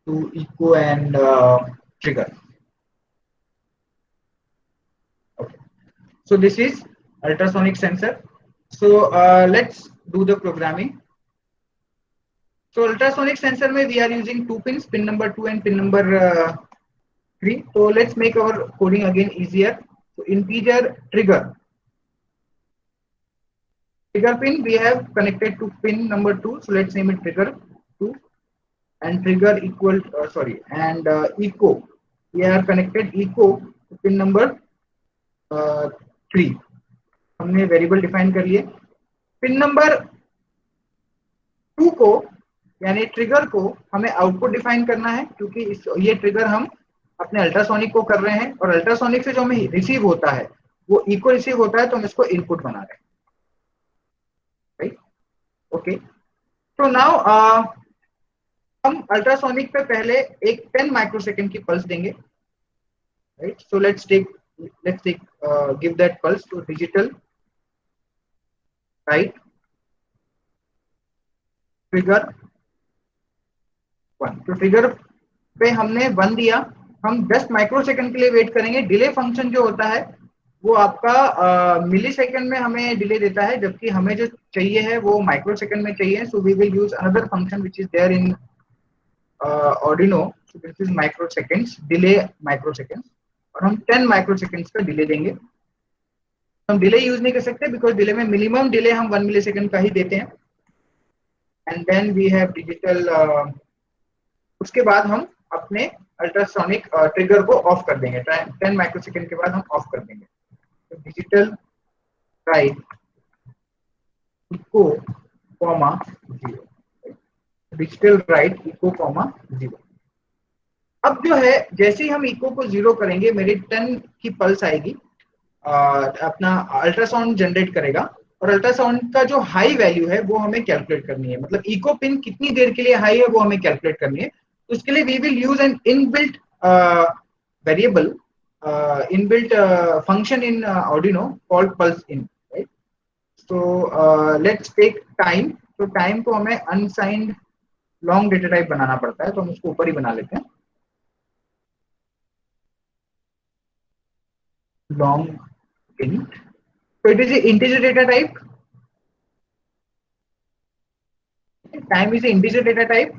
to echo and trigger. Okay. So this is ultrasonic sensor. So let's do the programming. So ultrasonic sensor में we are using 2 pins, pin number 2 and pin number 3. So let's make our coding again easier. So integer trigger. Trigger pin we have connected to pin number 2. So let's name it trigger 2. And trigger equal and echo. We are connected echo to pin number 3. हमने variable define कर लिए। Pin number 2 को यानी trigger को हमें output define करना है, क्योंकि ये ट्रिगर हम अपने अल्ट्रासोनिक को कर रहे हैं और अल्ट्रासोनिक से जो हमें रिसीव होता है वो इको रिसीव होता है, तो हम इसको इनपुट बना रहे हैं। Right, okay. तो नाउ हम अल्ट्रासोनिक पे पहले एक 10 माइक्रोसेकंड की पल्स देंगे। Right, so let's take give that pulse to digital write trigger 1। तो ट्रिगर पे हमने 1 दिया, हम 10 माइक्रोसेकंड के लिए वेट करेंगे। डिले फंक्शन जो होता है वो आपका मिली सेकेंड में हमें डिले देता है, जबकि हमें जो चाहिए है वो माइक्रोसेकंड में चाहिए। So we will use another function which is there in Arduino, this is microseconds, delay microseconds, और हम 10 माइक्रोसेकेंड्स का डिले देंगे। हम डिले यूज नहीं कर सकते बिकॉज डिले में मिनिमम डिले हम 1 मिलीसेकंड का ही देते हैं। And then we have digital, उसके बाद हम अपने अल्ट्रासोनिक ट्रिगर को ऑफ कर देंगे। 10 माइक्रोसेकंड के बाद हम ऑफ कर देंगे। तो digital write echo comma 0, digital write echo comma 0। अब जो है जैसे ही हम इको को 0 करेंगे मेरी 10 की पल्स आएगी, अपना अल्ट्रासाउंड जनरेट करेगा, और अल्ट्रासाउंड का जो हाई वैल्यू है वो हमें कैलकुलेट करनी है, मतलब इको पिन कितनी देर के लिए हाई है वो हमें कैलकुलेट करनी है। तो उसके लिए we will use an inbuilt variable, inbuilt function in Arduino called pulse in, right. तो लेट्स टेक टाइम। तो टाइम को हमें अनसाइंड लॉन्ग डेटा टाइप बनाना पड़ता है, तो हम उसको ऊपर ही बना लेते हैं, long int। So it is an integer data type. Time is an integer data type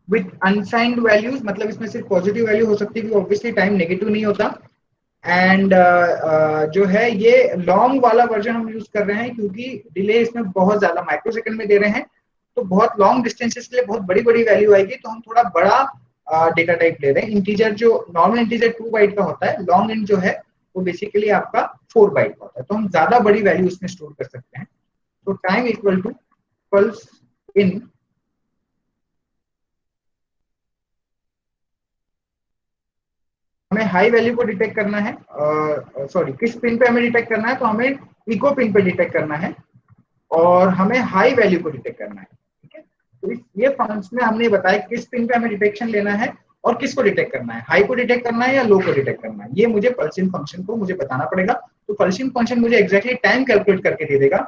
with unsigned values, मतलब इसमें सिर्फ पॉजिटिव वैल्यू हो सकती है, ऑब्वियसली टाइम नेगेटिव नहीं होता। एंड जो है ये लॉन्ग वाला वर्जन हम यूज कर रहे हैं क्योंकि डिले इसमें बहुत ज्यादा माइक्रोसेकंड में दे रहे हैं, तो बहुत लॉन्ग डिस्टेंसेस के लिए बहुत बड़ी बड़ी वैल्यू आएगी, तो हम थोड़ा बड़ा डेटा टाइप ले रहे हैं। इंटीजर जो नॉर्मल इंटीजर 2 बाइट का होता है, लॉन्ग इंट जो है वो बेसिकली आपका 4 बाइट का होता है, तो हम ज्यादा बड़ी वैल्यू इसमें स्टोर कर सकते हैं। तो time equal to pulse in, हमें हाई वैल्यू को डिटेक्ट करना है, सॉरी किस पिन पे हमें डिटेक्ट करना है, तो हमें इको पिन पे डिटेक्ट करना है और हमें हाई वैल्यू को डिटेक्ट करना है, ठीक है। तो ये फंक्शन में हमने बताया किस पिन पे हमें डिटेक्शन लेना है और किसको डिटेक्ट करना है, हाई को डिटेक्ट करना है या लो को डिटेक्ट करना है, ये मुझे पल्सिन फंक्शन को मुझे बताना पड़ेगा। तो पल्सिन फंक्शन मुझे एग्जैक्टली टाइम कैलकुलेट करके दे देगा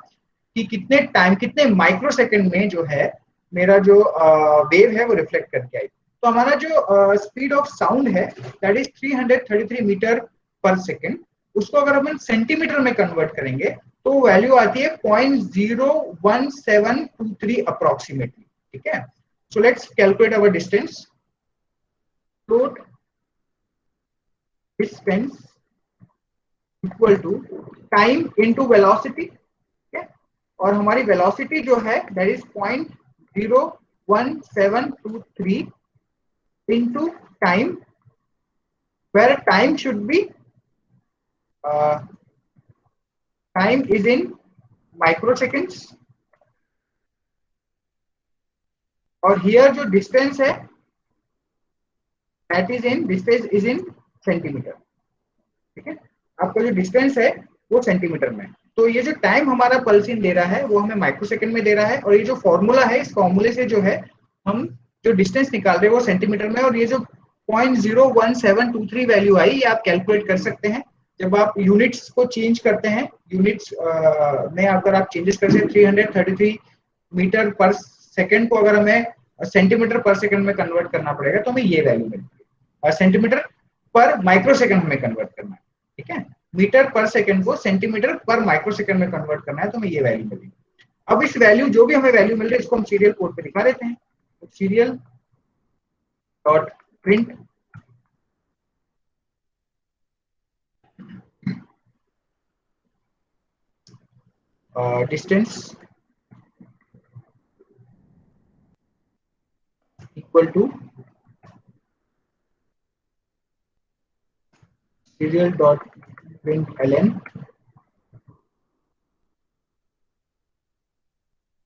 कि कितने टाइम, कितने माइक्रो सेकंड में जो है मेरा जो वेव है वो रिफ्लेक्ट करके आई। तो हमारा जो स्पीड ऑफ साउंड है दैट इज 333 मीटर पर सेकेंड, उसको अगर हम सेंटीमीटर में कन्वर्ट करेंगे तो वैल्यू आती है 0.01723 अप्रोक्सीमेटली, ठीक है। So let's calculate our distance. Float distance equal to time into velocity, और हमारी वेलोसिटी जो है that is 0.01723 into time, where time should be time is in microseconds, और here जो distance है that is in, distance is in centimetre, ठीक है। आपका जो डिस्टेंस है वो सेंटीमीटर में, तो ये जो टाइम हमारा पल्सिन दे रहा है वो हमें माइक्रोसेकंड में दे रहा है, और ये जो फॉर्मूला है इस फॉर्मूले से जो है हम जो डिस्टेंस निकाल रहे हैं वो सेंटीमीटर में, और ये जो 0.01723 वैल्यू आई ये आप कैलकुलेट कर सकते हैं जब आप यूनिट्स को चेंज करते हैं। यूनिट्स में अगर आप चेंजेस करते हैं 333 मीटर पर सेकंड को अगर हमें सेंटीमीटर पर सेकंड में कन्वर्ट करना पड़ेगा तो हमें ये वैल्यू मिलती है, और सेंटीमीटर पर माइक्रोसेकंड हमें कन्वर्ट करना है, ठीक है। मीटर पर सेकंड को सेंटीमीटर पर माइक्रोसेकंड में कन्वर्ट करना है तो हमें ये वैल्यू मिलेगी। अब इस वैल्यू जो भी हमें वैल्यू मिल रही है इसको हम सीरियल पोर्ट पे दिखा देते हैं। Serial dot print distance equal to serial dot println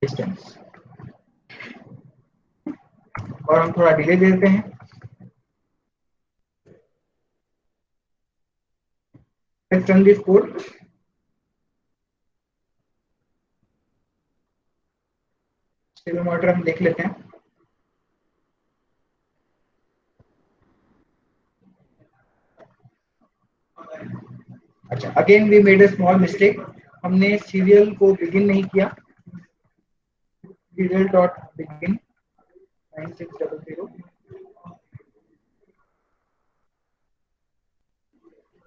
distance, और हम थोड़ा डिले देते हैं। Let's run this code. serial monitor हम देख लेते हैं। अच्छा, again we made a small mistake, हमने सीरियल को बिगिन नहीं किया। serial dot begin 9600,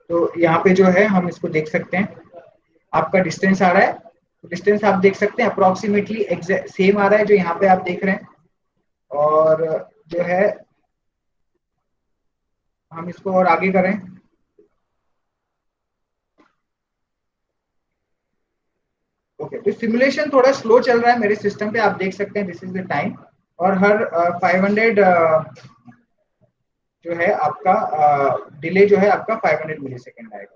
तो यहाँ पे जो है हम इसको देख सकते हैं, आपका डिस्टेंस आ रहा है, तो डिस्टेंस आप देख सकते हैं अप्रोक्सीमेटली सेम आ रहा है जो यहाँ पे आप देख रहे हैं, और जो है हम इसको और आगे करें। ओके, तो सिमुलेशन थोड़ा स्लो चल रहा है मेरे सिस्टम पे, आप देख सकते हैं दिस इज द टाइम। और हर 500 जो है आपका डिले जो है आपका 500 मिली सेकेंड आएगा।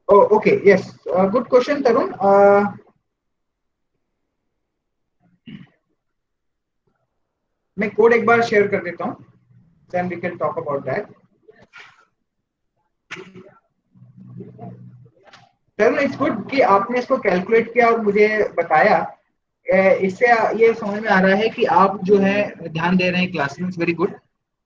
Okay, yes, good question Tarun. मैं कोड एक बार शेयर कर देता हूँ, then we can talk about that. Tarun, it's good कि आपने इसको कैलकुलेट किया और मुझे बताया। इससे ये समझ में आ रहा है कि आप जो है ध्यान दे रहे हैं क्लास में। Very good,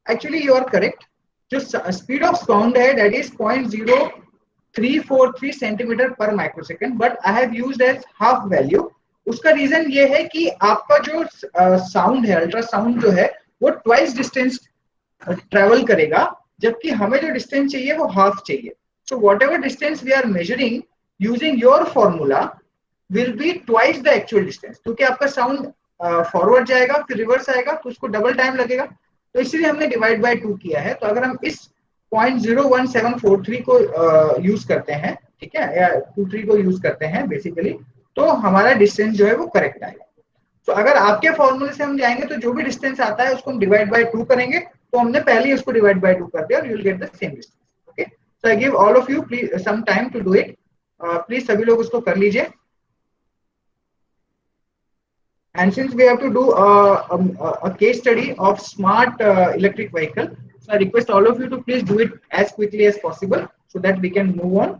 actually you are correct. जो स्पीड ऑफ साउंड है that is 0.0343 centimetre per microsecond, but I have used as half value. उसका रीजन ये है कि आपका जो साउंड है, अल्ट्रासाउंड जो है, वो ट्वाइस डिस्टेंस ट्रेवल करेगा, जबकि हमें जो डिस्टेंस चाहिए वो हाफ चाहिए। So whatever distance we are measuring using your formula will be twice the actual distance, क्योंकि आपका साउंड फॉरवर्ड जाएगा फिर रिवर्स आएगा, तो उसको डबल टाइम लगेगा। तो इसलिए हमने डिवाइड बाय 2 किया है। तो अगर हम इस 0.01743 को यूज करते हैं, ठीक है, या 23 को यूज करते हैं बेसिकली, तो हमारा डिस्टेंस जो है वो करेक्ट आएगा। तो अगर आपके फॉर्मूले से हम जाएंगे तो जो भी डिस्टेंस आता है उसको हम डिवाइड बाय 2 करेंगे। तो हमने पहले ही उसको डिवाइड बाय 2 कर दिया और you will get the same distance. Okay, so I give all of you please some time to do it. Please सभी लोग उसको कर लीजिए। And since we have to do a case study of smart electric vehicle, so I request all of you to please do it as quickly as possible so that we can move on.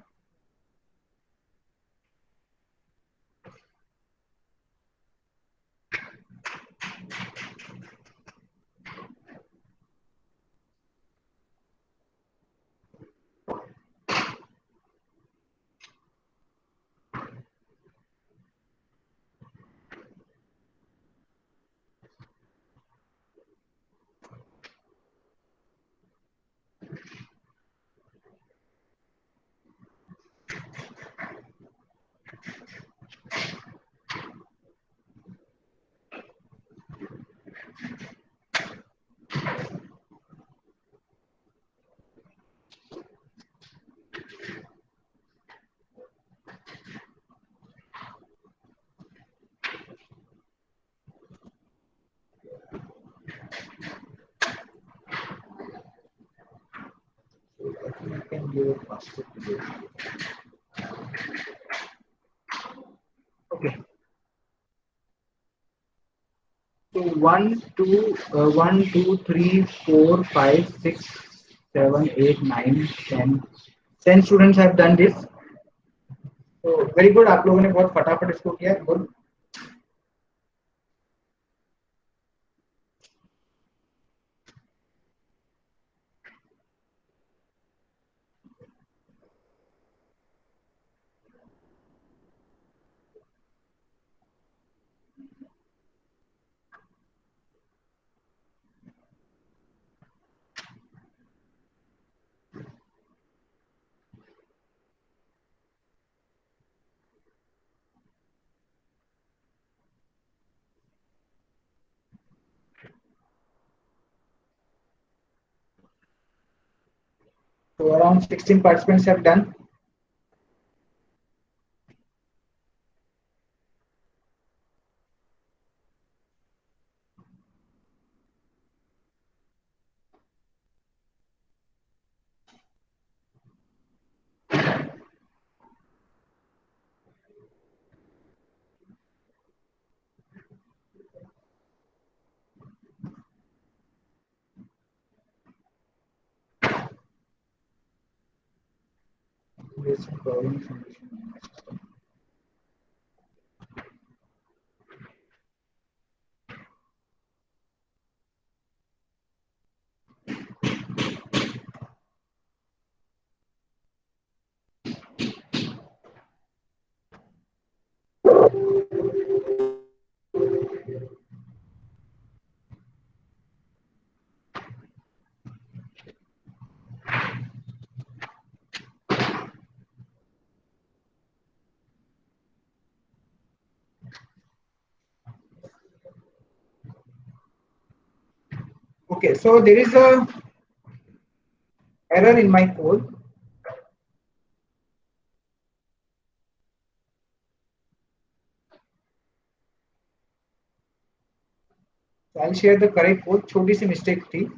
So I think I can give it faster today. Okay. So 1, 2, 3, 4, 5, 6, 7, 8, 9, 10. 10 students have done this. So very good. आप लोगों ने बहुत फटाफट इसको किया। Good. So around 16 participants have done. There's some problems in my system. Okay, so there is a error in my code. So I'll share the correct code. छोटी सी mistake थी.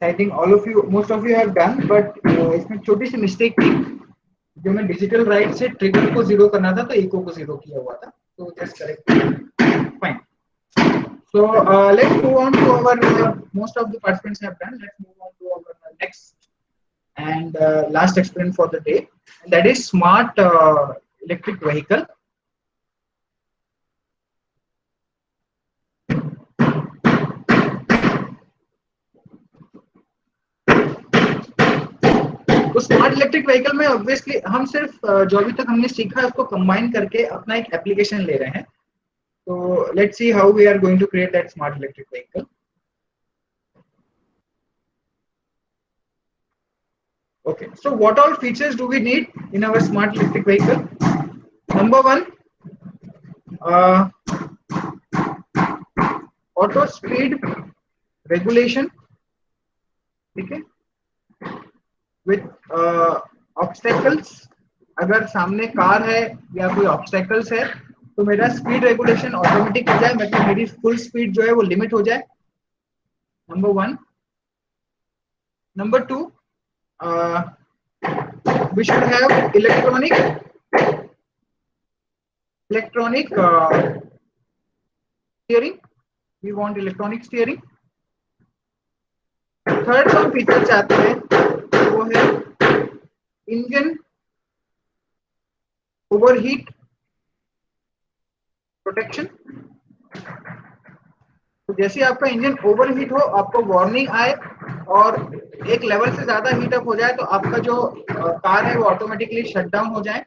I think all of you, most of you have done, but इसमें छोटी सी mistake थी. जो मैं digital write से trigger को zero करना था, तो echo को zero किया हुआ था. So just correct. Fine. So let's move on to our. Most of the participants have done. Let's move on to our next and last experiment for the day. And that is smart electric vehicle. तो smart electric vehicle में obviously हम सिर्फ जो अभी तक हमने सीखा है उसको कंबाइन करके अपना एक एप्लीकेशन ले रहे हैं. तो let's see how we are going to create that smart electric vehicle. Okay, so what all features do we need in our smart electric vehicle? Number one, auto speed regulation. ठीक है, with obstacles. अगर सामने car है या कोई obstacles है तो मेरा स्पीड रेगुलेशन ऑटोमेटिक हो जाए, मतलब मेरी फुल स्पीड जो है वो लिमिट हो जाए. Number one. Number two, we should have electronic steering. We want electronic steering. Third जो फीचर चाहते हैं वो है इंजन ओवरहीट प्रोटेक्शन. तो जैसे आपका इंजन ओवरहीट हो, आपको वार्निंग आए और एक लेवल से ज्यादा हीट अप हो जाए तो आपका जो कार है वो ऑटोमेटिकली शट डाउन हो जाए.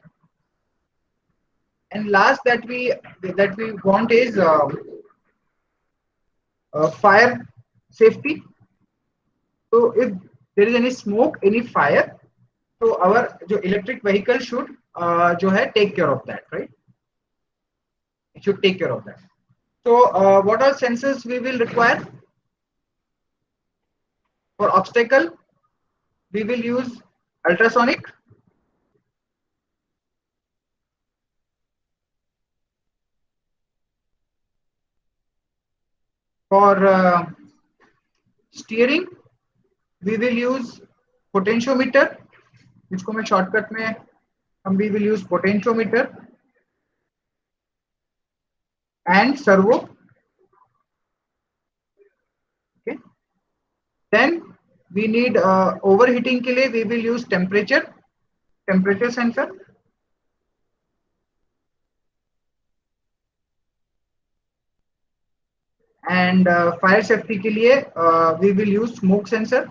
And last that we want is fire safety. तो if there is any smoke, any fire, तो आवर जो इलेक्ट्रिक व्हीकल शुड जो है take care of that, right? It should take care of that. So what are sensors we will require? For obstacle, we will use ultrasonic. For steering, we will use potentiometer. इसको मैं shortcut में हम we will use potentiometer and servo. Okay. Then we need overheating के लिए we will use temperature sensor. And fire safety के लिए we will use smoke sensor.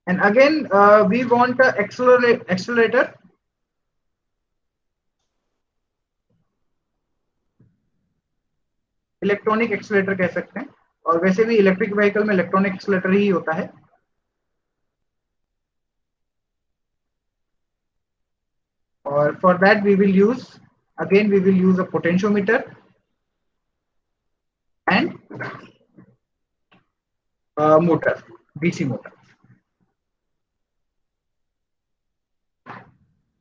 And again we want a accelerator. Electronic accelerator कह सकते हैं, और वैसे भी इलेक्ट्रिक व्हीकल में इलेक्ट्रॉनिक एक्सीलरेटर ही होता है. और for that we will use a potentiometer and motor, DC motor.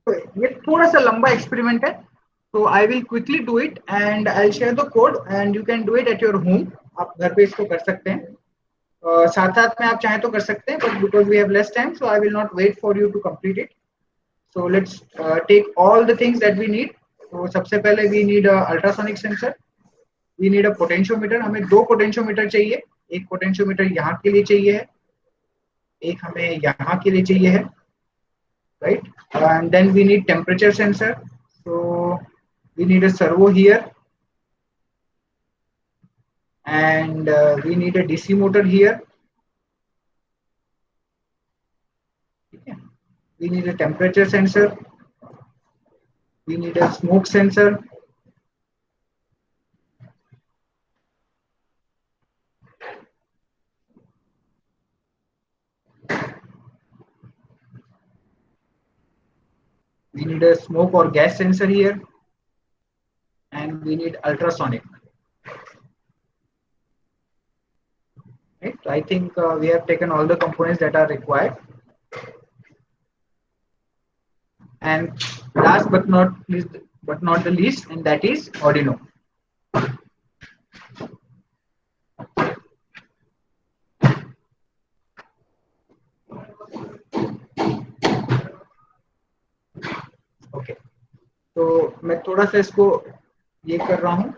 तो ये थोड़ा सा लंबा एक्सपेरिमेंट है, तो I will quickly do it and I will share the code and you can do it at your home. आप घर पे इसको कर सकते हैं, साथ साथ में आप चाहें तो कर सकते हैं, but because we have less time so I will not wait for you to complete it. So let's take all the things that we need. तो सबसे पहले we need a ultrasonic sensor, we need a potentiometer. हमें दो potentiometer चाहिए, एक potentiometer यहाँ के लिए चाहिए है, एक हमें यहाँ के लिए चाहिए है, right? And then we need temperature sensor. So we need a servo here, and we need a DC motor here. We need a temperature sensor, We need a smoke sensor. We need a smoke or gas sensor here, and we need ultrasonic. Right? So I think we have taken all the components that are required. And last but not the least, and that is Arduino. Okay, तो मैं थोड़ा सा इसको ये कर रहा हूँ.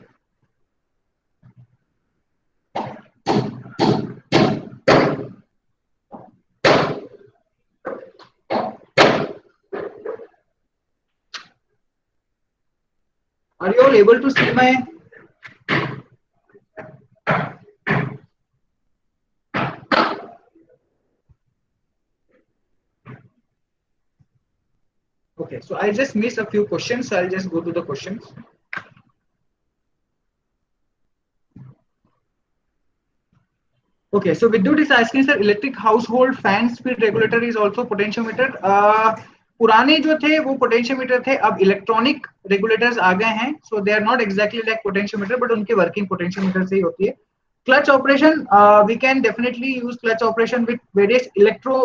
Are you all able to see my? Okay, so I just missed a few questions, so I'll just go to the questions. Okay, so Vidyut is asking, sir, electric household fan speed regulator is also potentiometer. पुराने जो थे वो potentiometer थे, अब electronic regulators आ गए हैं. So they are not exactly like potentiometer, but उनकी वर्किंग पोटेंशियोमीटर से ही होती है. Clutch operation, we can definitely use clutch operation with various electro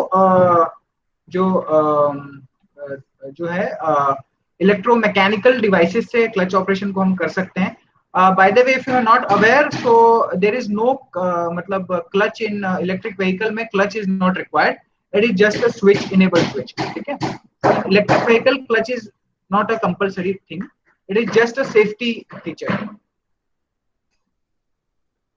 जो है इलेक्ट्रोमैकेनिकल डिवाइसेस से क्लच ऑपरेशन को हम कर सकते हैं. By the way, if you are not aware, so there is no मतलब clutch in electric vehicle में clutch is not required. It is just a switch, enable switch. ठीक है? Electric vehicle clutch is not a compulsory thing. It is just a safety feature.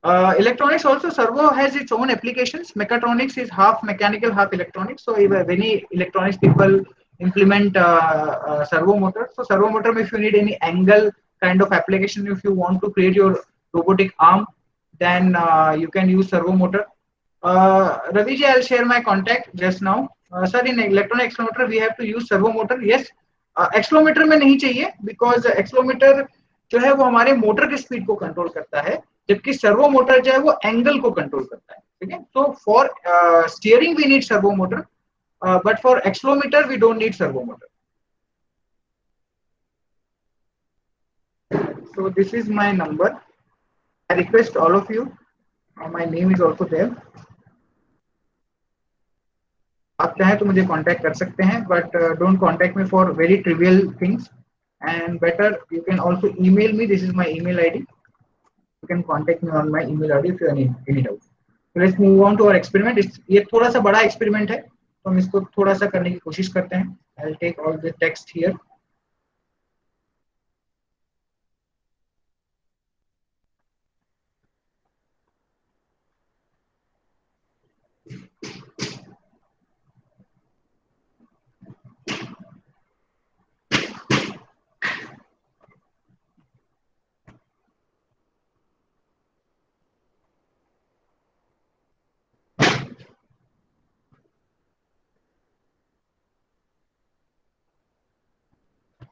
Electronics also, servo has its own applications. Mechatronics is half mechanical, half electronics. So if any electronics people implement servo motor. So servo motor, if you need any angle kind of application, if you want to create your robotic arm, then you can use servo motor. Ravi ji, I'll share my contact just now. Sir, in electronic accelerometer we have to use servo motor. Yes, accelerometer में नहीं चाहिए, because accelerometer जो है वो हमारे motor की speed को control करता है, जबकि सर्वो मोटर जो है वो एंगल को कंट्रोल करता है. ठीक है, तो for steering we need servo motor, but for accelerometer we don't need servo motor. So this is my number. I request all of you. My name is also there. आप चाहें तो मुझे कांटेक्ट कर सकते हैं, but don't contact me for very trivial things, and better you can also email me. This is my email ID. You can contact me on my email ID if you have any doubt. So let's move on to our experiment. ये थोड़ा सा बड़ा experiment है, तो हम इसको थोड़ा सा करने की कोशिश करते हैं. I'll take all the text here.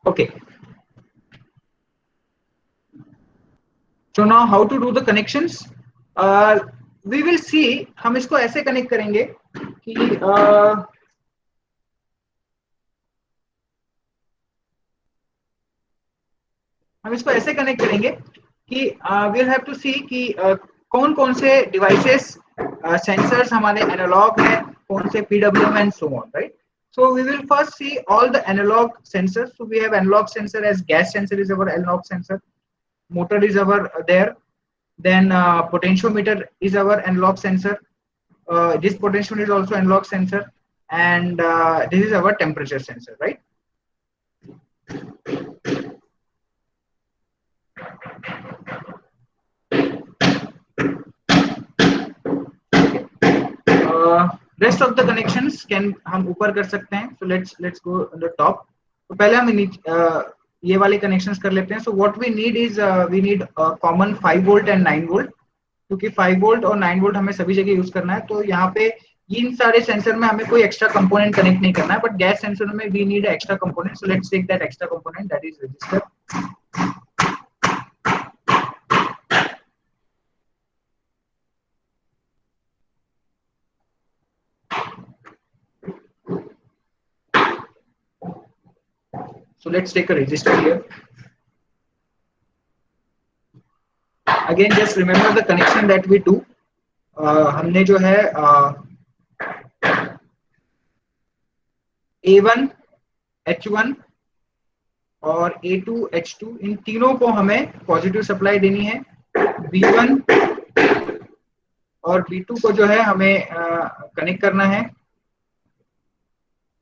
Okay. So now how to do the connections? We will see. हम इसको ऐसे connect करेंगे कि हम इसको ऐसे कनेक्ट करेंगे कि we'll have to see कि कौन कौन से devices, sensors हमारे analog हैं, कौन से PWM and so on, right? So we will first see all the analog sensors. So we have analog sensor as gas sensor is our analog sensor, motor is our there, then potentiometer is our analog sensor, this potentiometer is also analog sensor, and this is our temperature sensor, right? Rest of the connections can हम ऊपर कर सकते हैं. So let's go on the top. तो पहले हम ये वाले connections कर लेते हैं. So what we need is we need common 5 volt and 9 volt, क्योंकि 5 volt और 9 volt हमें सभी जगह यूज करना है. तो यहाँ पे इन सारे सेंसर में हमें कोई एक्स्ट्रा कंपोनेंट कनेक्ट नहीं करना है, बट गैस सेंसर में we need extra component, so let's take that extra component, that is resistor. So let's take a register here. Again, just remember the connection that we do. हमने जो है A1, H1 और A2, H2 इन तीनों को हमें positive supply देनी है. B1 और B2 को जो है हमें कनेक्ट करना है.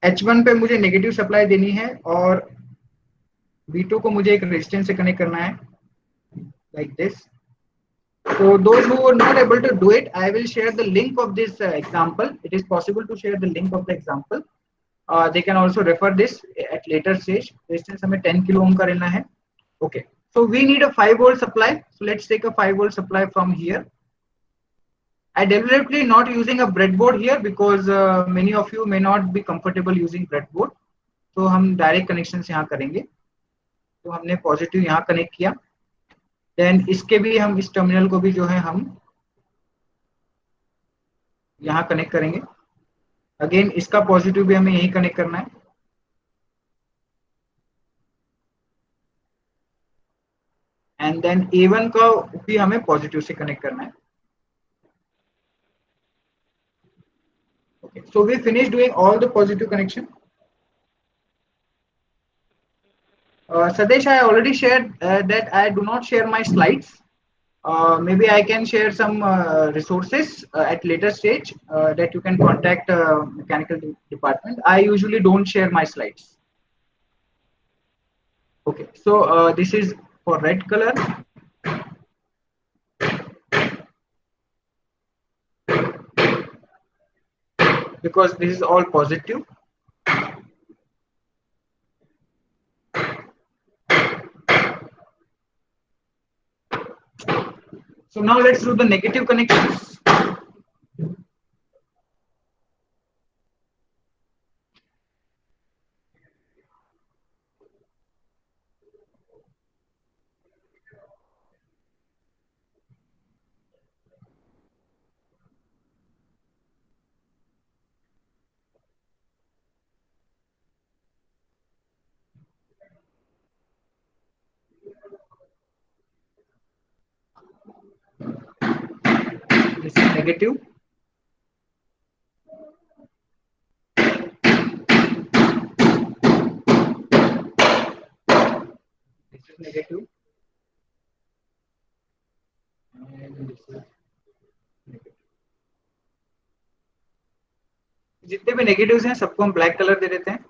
H1 पे मुझे नेगेटिव सप्लाई देनी है और B2 को मुझे एक रेजिस्टेंस से कनेक्ट करना है, like this. So those who are not able to do it, I will share the link of this example. It is possible to share the link of the example. They can also refer this at later stage. Resistance हमें 10 kilo ohm का लेना है. Okay. So we need a 5 volt supply. So let's take a 5 volt supply from here. I deliberately not using a breadboard here because many of you may not be comfortable using breadboard. तो हम direct connections यहाँ करेंगे. तो हमने positive यहाँ connect किया. Then इसके भी हम इस टर्मिनल को भी जो है हम यहाँ कनेक्ट करेंगे. अगेन इसका पॉजिटिव भी हमें यही कनेक्ट करना है. एंड देन A1 का भी हमें पॉजिटिव से कनेक्ट करना है. Okay, so we finished doing all the positive connection. Sadesh, I already shared that I do not share my slides. Maybe I can share some resources at later stage that you can contact mechanical department. I usually don't share my slides. Okay, so this is for red color. Because this is all positive. So now let's do the negative connections. This is negative. This is negative. And this is negative. जितने भी negatives हैं सबको हम black colour दे देते हैं.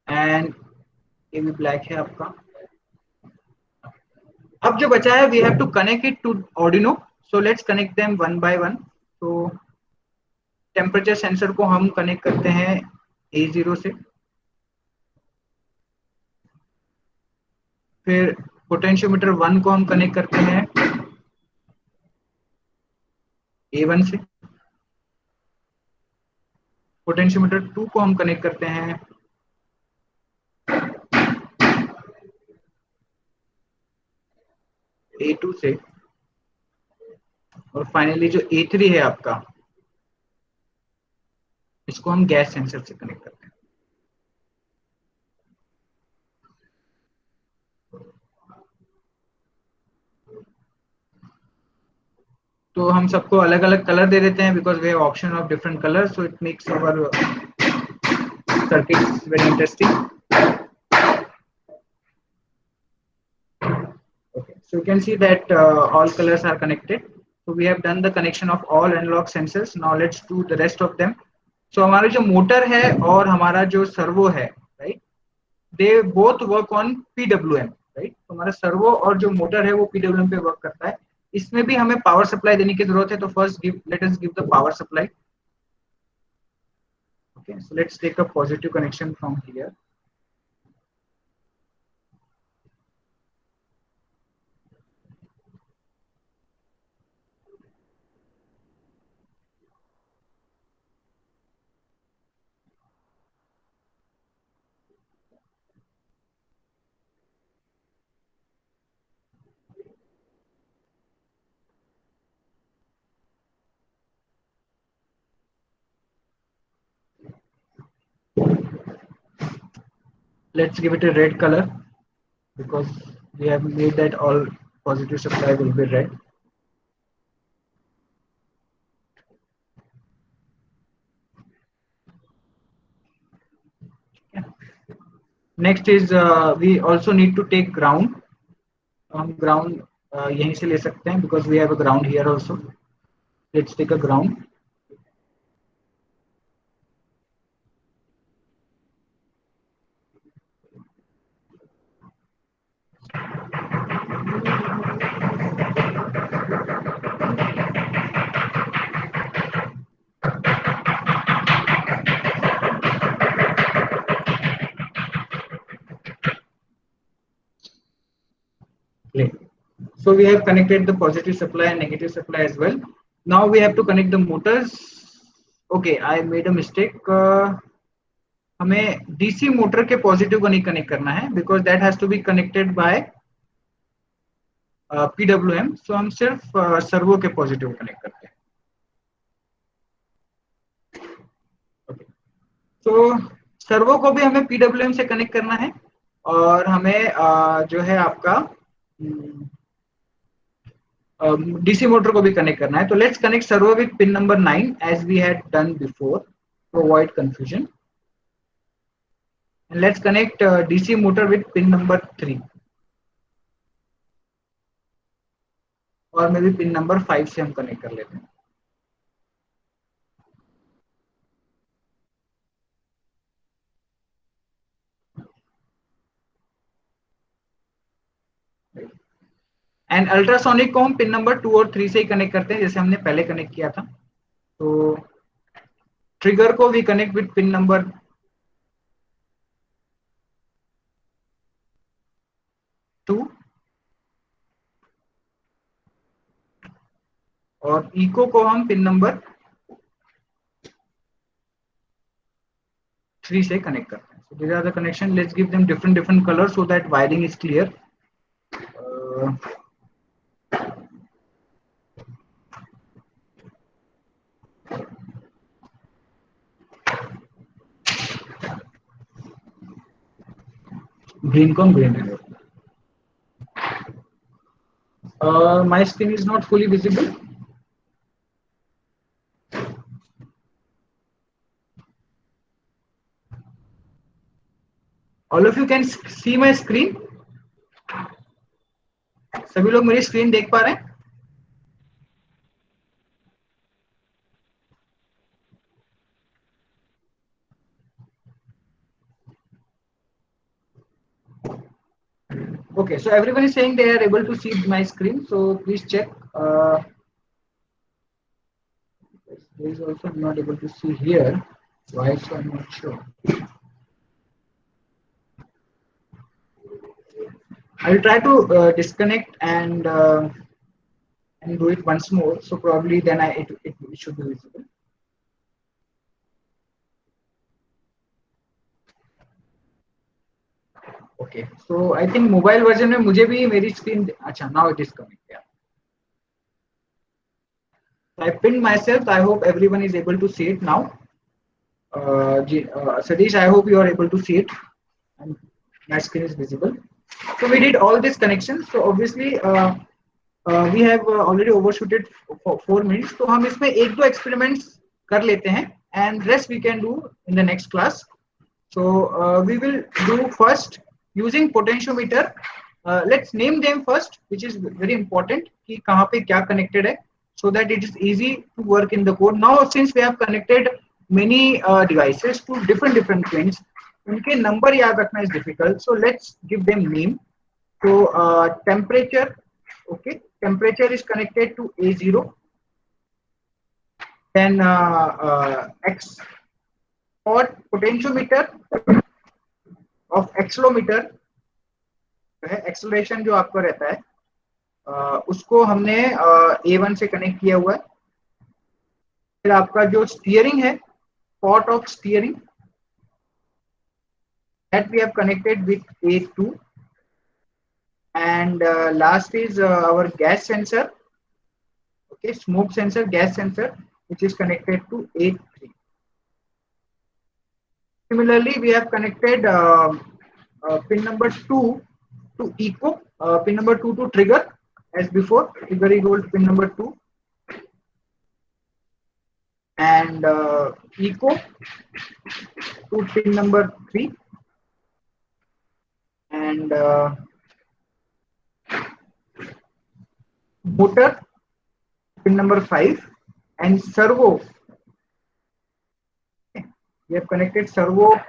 And ये भी ब्लैक है आपका. अब जो बचा है we have to connect it to Arduino. So let's connect them one by one. तो टेम्परेचर सेंसर को हम कनेक्ट करते हैं A0 से. फिर पोटेंशियोमीटर 1 को हम कनेक्ट करते हैं A1 से. पोटेंशियोमीटर 2 को हम कनेक्ट करते हैं A2 से. और फाइनली जो A3 है आपका, इसको हम गैस सेंसर से कनेक्ट करते हैं. तो हम सबको अलग अलग कलर दे देते हैं because we have option of different colour, so it makes our circuits very interesting. Okay, so you can see that all colors are connected. So we have done the connection of all analog sensors. Now let's do the rest of them. So हमारा जो motor है और हमारा जो servo है, right? They both work on PWM, right? तो हमारा servo और जो मोटर है वो PWM पे वर्क करता है. इसमें भी हमें पावर सप्लाई देने की जरूरत है. तो first let us give the power supply. Okay, so let's take a positive connection from here. let's give it a red color because we have made that all positive supply will be red. Next is we also need to take ground. हम ground यहीं से ले सकते हैं because we have a ground here also. Let's take a ground. So we have connected the positive supply and negative supply as well. Now we have to connect the motors. Okay, I made a mistake. हमें DC motor के positive को नहीं connect करना है because that has to be connected by PWM. So हम सिर्फ servo के positive connect करते हैं. तो सर्वो को भी हमें पीडब्ल्यूएम से कनेक्ट करना है और हमें जो है आपका डीसी मोटर को भी कनेक्ट करना है. तो let's connect servo with pin number 9 as we had done before to avoid confusion. And let's connect DC motor with pin number 3 और मे भी पिन नंबर 5 से हम कनेक्ट कर लेते हैं. एंड अल्ट्रासोनिक को हम पिन नंबर 2 और 3 से ही कनेक्ट करते हैं जैसे हमने पहले कनेक्ट किया था. तो ट्रिगर को भी कनेक्ट विद पिन नंबर 2 और इको को हम पिन नंबर 3 से कनेक्ट करते हैं. So these are the connection. Let's give them different colors so that wiring is clear. Green को green. My screen is not fully visible. All of you can see my screen. सभी लोग मेरी screen देख पा रहे हैं? Okay, so everyone is saying they are able to see my screen. So please check. There is also not able to see here. Why? So I'm not sure. I'll try to disconnect and do it once more. So probably then it should be visible. Okay, so I think mobile version में मुझे भी मेरी screen अच्छा now it is coming. Yeah. I pinned myself. I hope everyone is able to see it now. Satish, I hope you are able to see it and my screen is visible. So we did all these connections. So obviously we have already overshooted for 4 minutes. तो हम इसमें एक दो experiments कर लेते हैं and rest we can do in the next class. So we will do first using potentiometer. Let's name them first, which is very important कि कहाँ पे क्या connected है, so that it is easy to work in the code. Now since we have connected many devices to different pins, उनके number याद रखना is difficult. So let's give them name. So temperature, okay, temperature is connected to A0. Then X or potentiometer of accelerometer, acceleration जो आपका रहता है उसको हमने A1 से कनेक्ट किया हुआ है. फिर आपका जो स्टीयरिंग है, pot of steering, that we have connected with A2. And last is our gas sensor, okay, smoke sensor, gas sensor, which is connected to A3. Similarly, we have connected pin number 2 to echo, pin number 2 to trigger as before, trigger is old pin number 2, and echo to pin number 3, and motor pin number 5, and servo. We have connected servo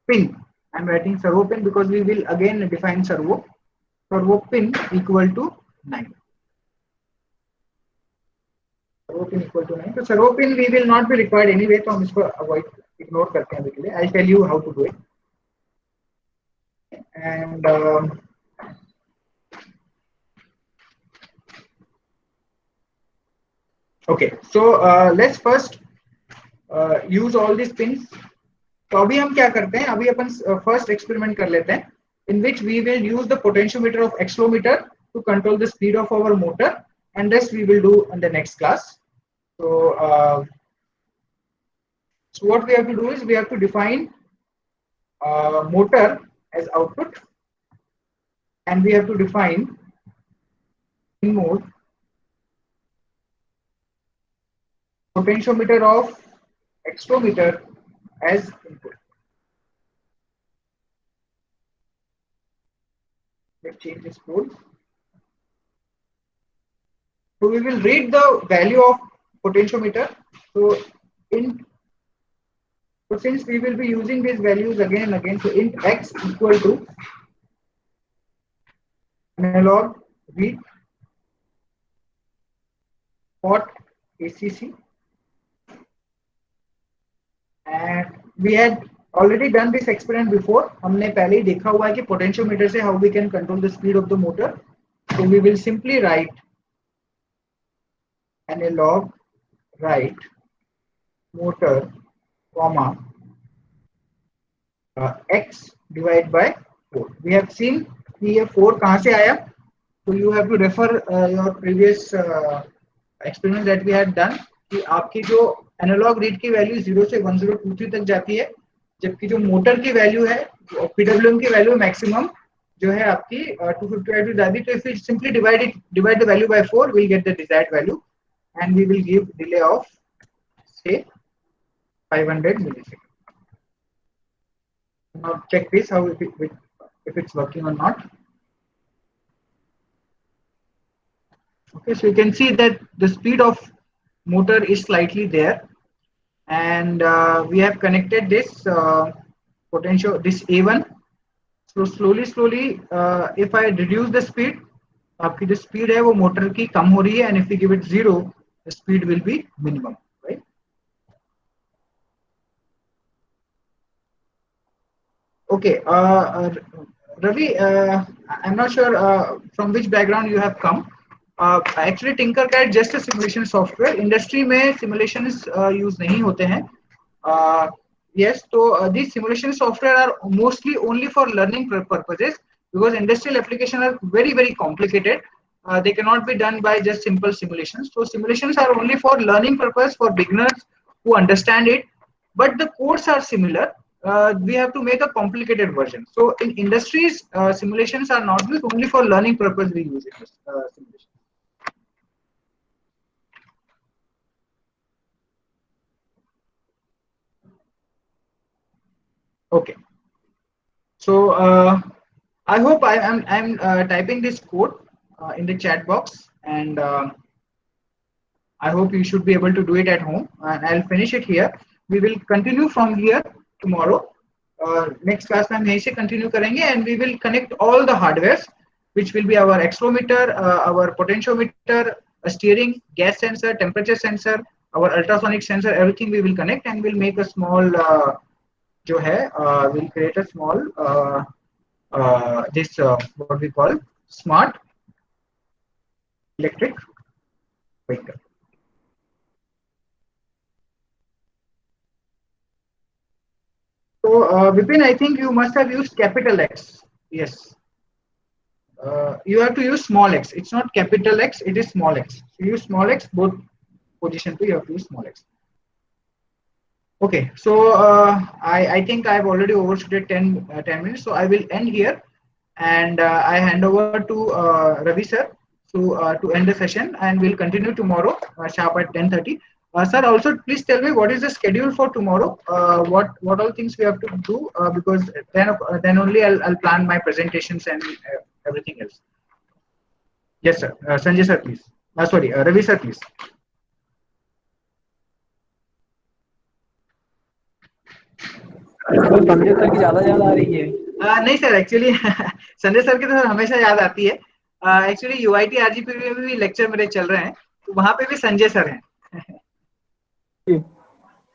pin. I'm writing servo pin because we will again define servo. Servo pin equal to 9. Servo pin equal to 9. So servo pin we will not be required anyway, so हम इसको avoid ignore करते हैं अभी के लिए. I'll tell you how to do it. And okay, so let's first use all these pins. तो अभी हम क्या करते हैं, अभी अपन फर्स्ट एक्सपेरिमेंट कर लेते हैं, in which we will use the potentiometer of accelerometer to control the speed of our motor, and rest we will do in the next class. So what we have to do is we have to define motor as output, and we have to define in mode potentiometer of accelerometer as input. Let's change this code. So we will read the value of potentiometer. So since we will be using these values again and again, so int x equal to analog read pot ACC, and we had already done this experiment before. हमने पहले ही देखा हुआ है कि potentiometer से how we can control the speed of the motor. So we will simply write analog write motor comma x divided by 4. We have seen कि ये 4 कहाँ से आया. So you have to refer your previous experiments that we had done कि आपकी जो analogue read की value 0 से 1023 तक जाती है, जबकि जो मोटर की वैल्यू है PWM की वैल्यू मैक्सिमम जो है आपकी 255 जाती है. तो if we simply divide the value by 4, we'll get the desired value, and we will give delay of say 500 milliseconds. Now check this how if it's working or not. Okay, so you can see that the speed of motor is slightly there, and we have connected this potential, this A1. So slowly if I reduce the speed, आपकी जो speed है वो motor की कम हो रही है, and if we give it 0, the speed will be minimum, right? Okay, Ravi, I'm not sure from which background you have come. Actually Tinkercad just a simulation software. Industry में simulations use नहीं होते हैं. Yes, so these simulation software are mostly only for learning purposes, because industrial applications are very complicated. They cannot be done by just simple simulations. So simulations are only for learning purpose for beginners who understand it, but the codes are similar. We have to make a complicated version. So in industries, simulations are not used, only for learning purpose we use it. Simulation. Okay, so I hope I'm typing this code in the chat box, and I hope you should be able to do it at home, and I'll finish it here. We will continue from here tomorrow. Next class में हम यहीं से continue करेंगे, and we will connect all the hardwares, which will be our accelerometer, our potentiometer, a steering, gas sensor, temperature sensor, our ultrasonic sensor, everything we will connect, and we'll make a small जो है we'll create a small this what we call smart electric vehicle. So Vipin, I think you must have used capital X. Yes. You have to use small x. It's not capital X, it is small x. So use small x, both position to you have to use small x. Okay, so I think I've already overshot 10 minutes, so I will end here, and I hand over to Ravi sir to end the session, and we'll continue tomorrow sharp at 10:30. Sir, also please tell me what is the schedule for tomorrow. What all things we have to do, because then only I'll plan my presentations and everything else. Yes, sir. Sanjay sir, please. Sorry, Ravi sir, please. Sanjay sir की ज्यादा याद आ रही है? नहीं sir, actually Sanjay sir की तो हमेशा याद आती है। एक्चुअली यूआईटी आरजीपी में भी लेक्चर मेरे चल रहे हैं, तो वहां पे भी संजय सर हैं।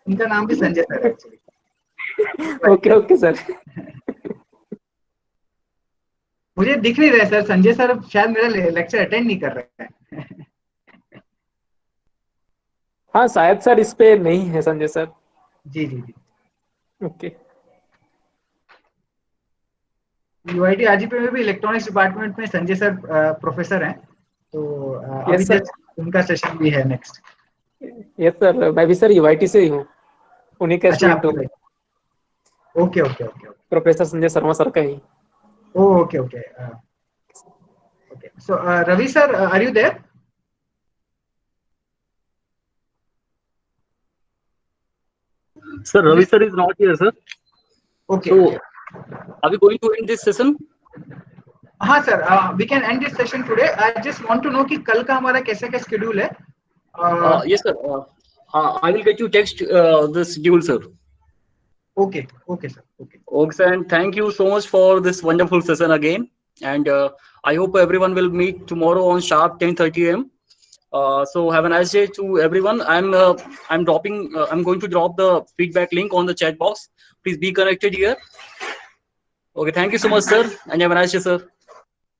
उनका नाम भी संजय सर है एक्चुअली। Okay okay sir. मुझे दिख नहीं रहा है सर, संजय सर शायद मेरा लेक्चर अटेंड नहीं कर रहे हैं। हाँ शायद सर इस पे नहीं है संजय सर। जी जी जी। ओके। यूआईटी आरजीपी में भी इलेक्ट्रॉनिक्स डिपार्टमेंट में संजय सर प्रोफेसर हैं, तो अभी यस सर। जस्ट उनका सेशन भी है नेक्स्ट। यस सर, मैं भी सर यूआईटी से ही हूँ, उन्हीं का अच्छा, स्टूडेंट हूँ। Okay okay okay. Professor Sanjay Sharma sir का ही। Okay okay okay. So Ravi sir, are you there? Sir, Ravi sir is not here, sir. Okay. So, are we going to end this session? हाँ sir, we can end this session today. I just want to know कि कल का हमारा कैसे का schedule है? Yes, sir. I will get you text the schedule, sir. Okay, okay, sir. Okay. Okay, sir, and thank you so much for this wonderful session again. And I hope everyone will meet tomorrow on sharp 10:30 a.m. So have a nice day to everyone. I'm going to drop the feedback link on the chat box. Please be connected here. Okay, thank you so much, sir, and have a nice day, sir.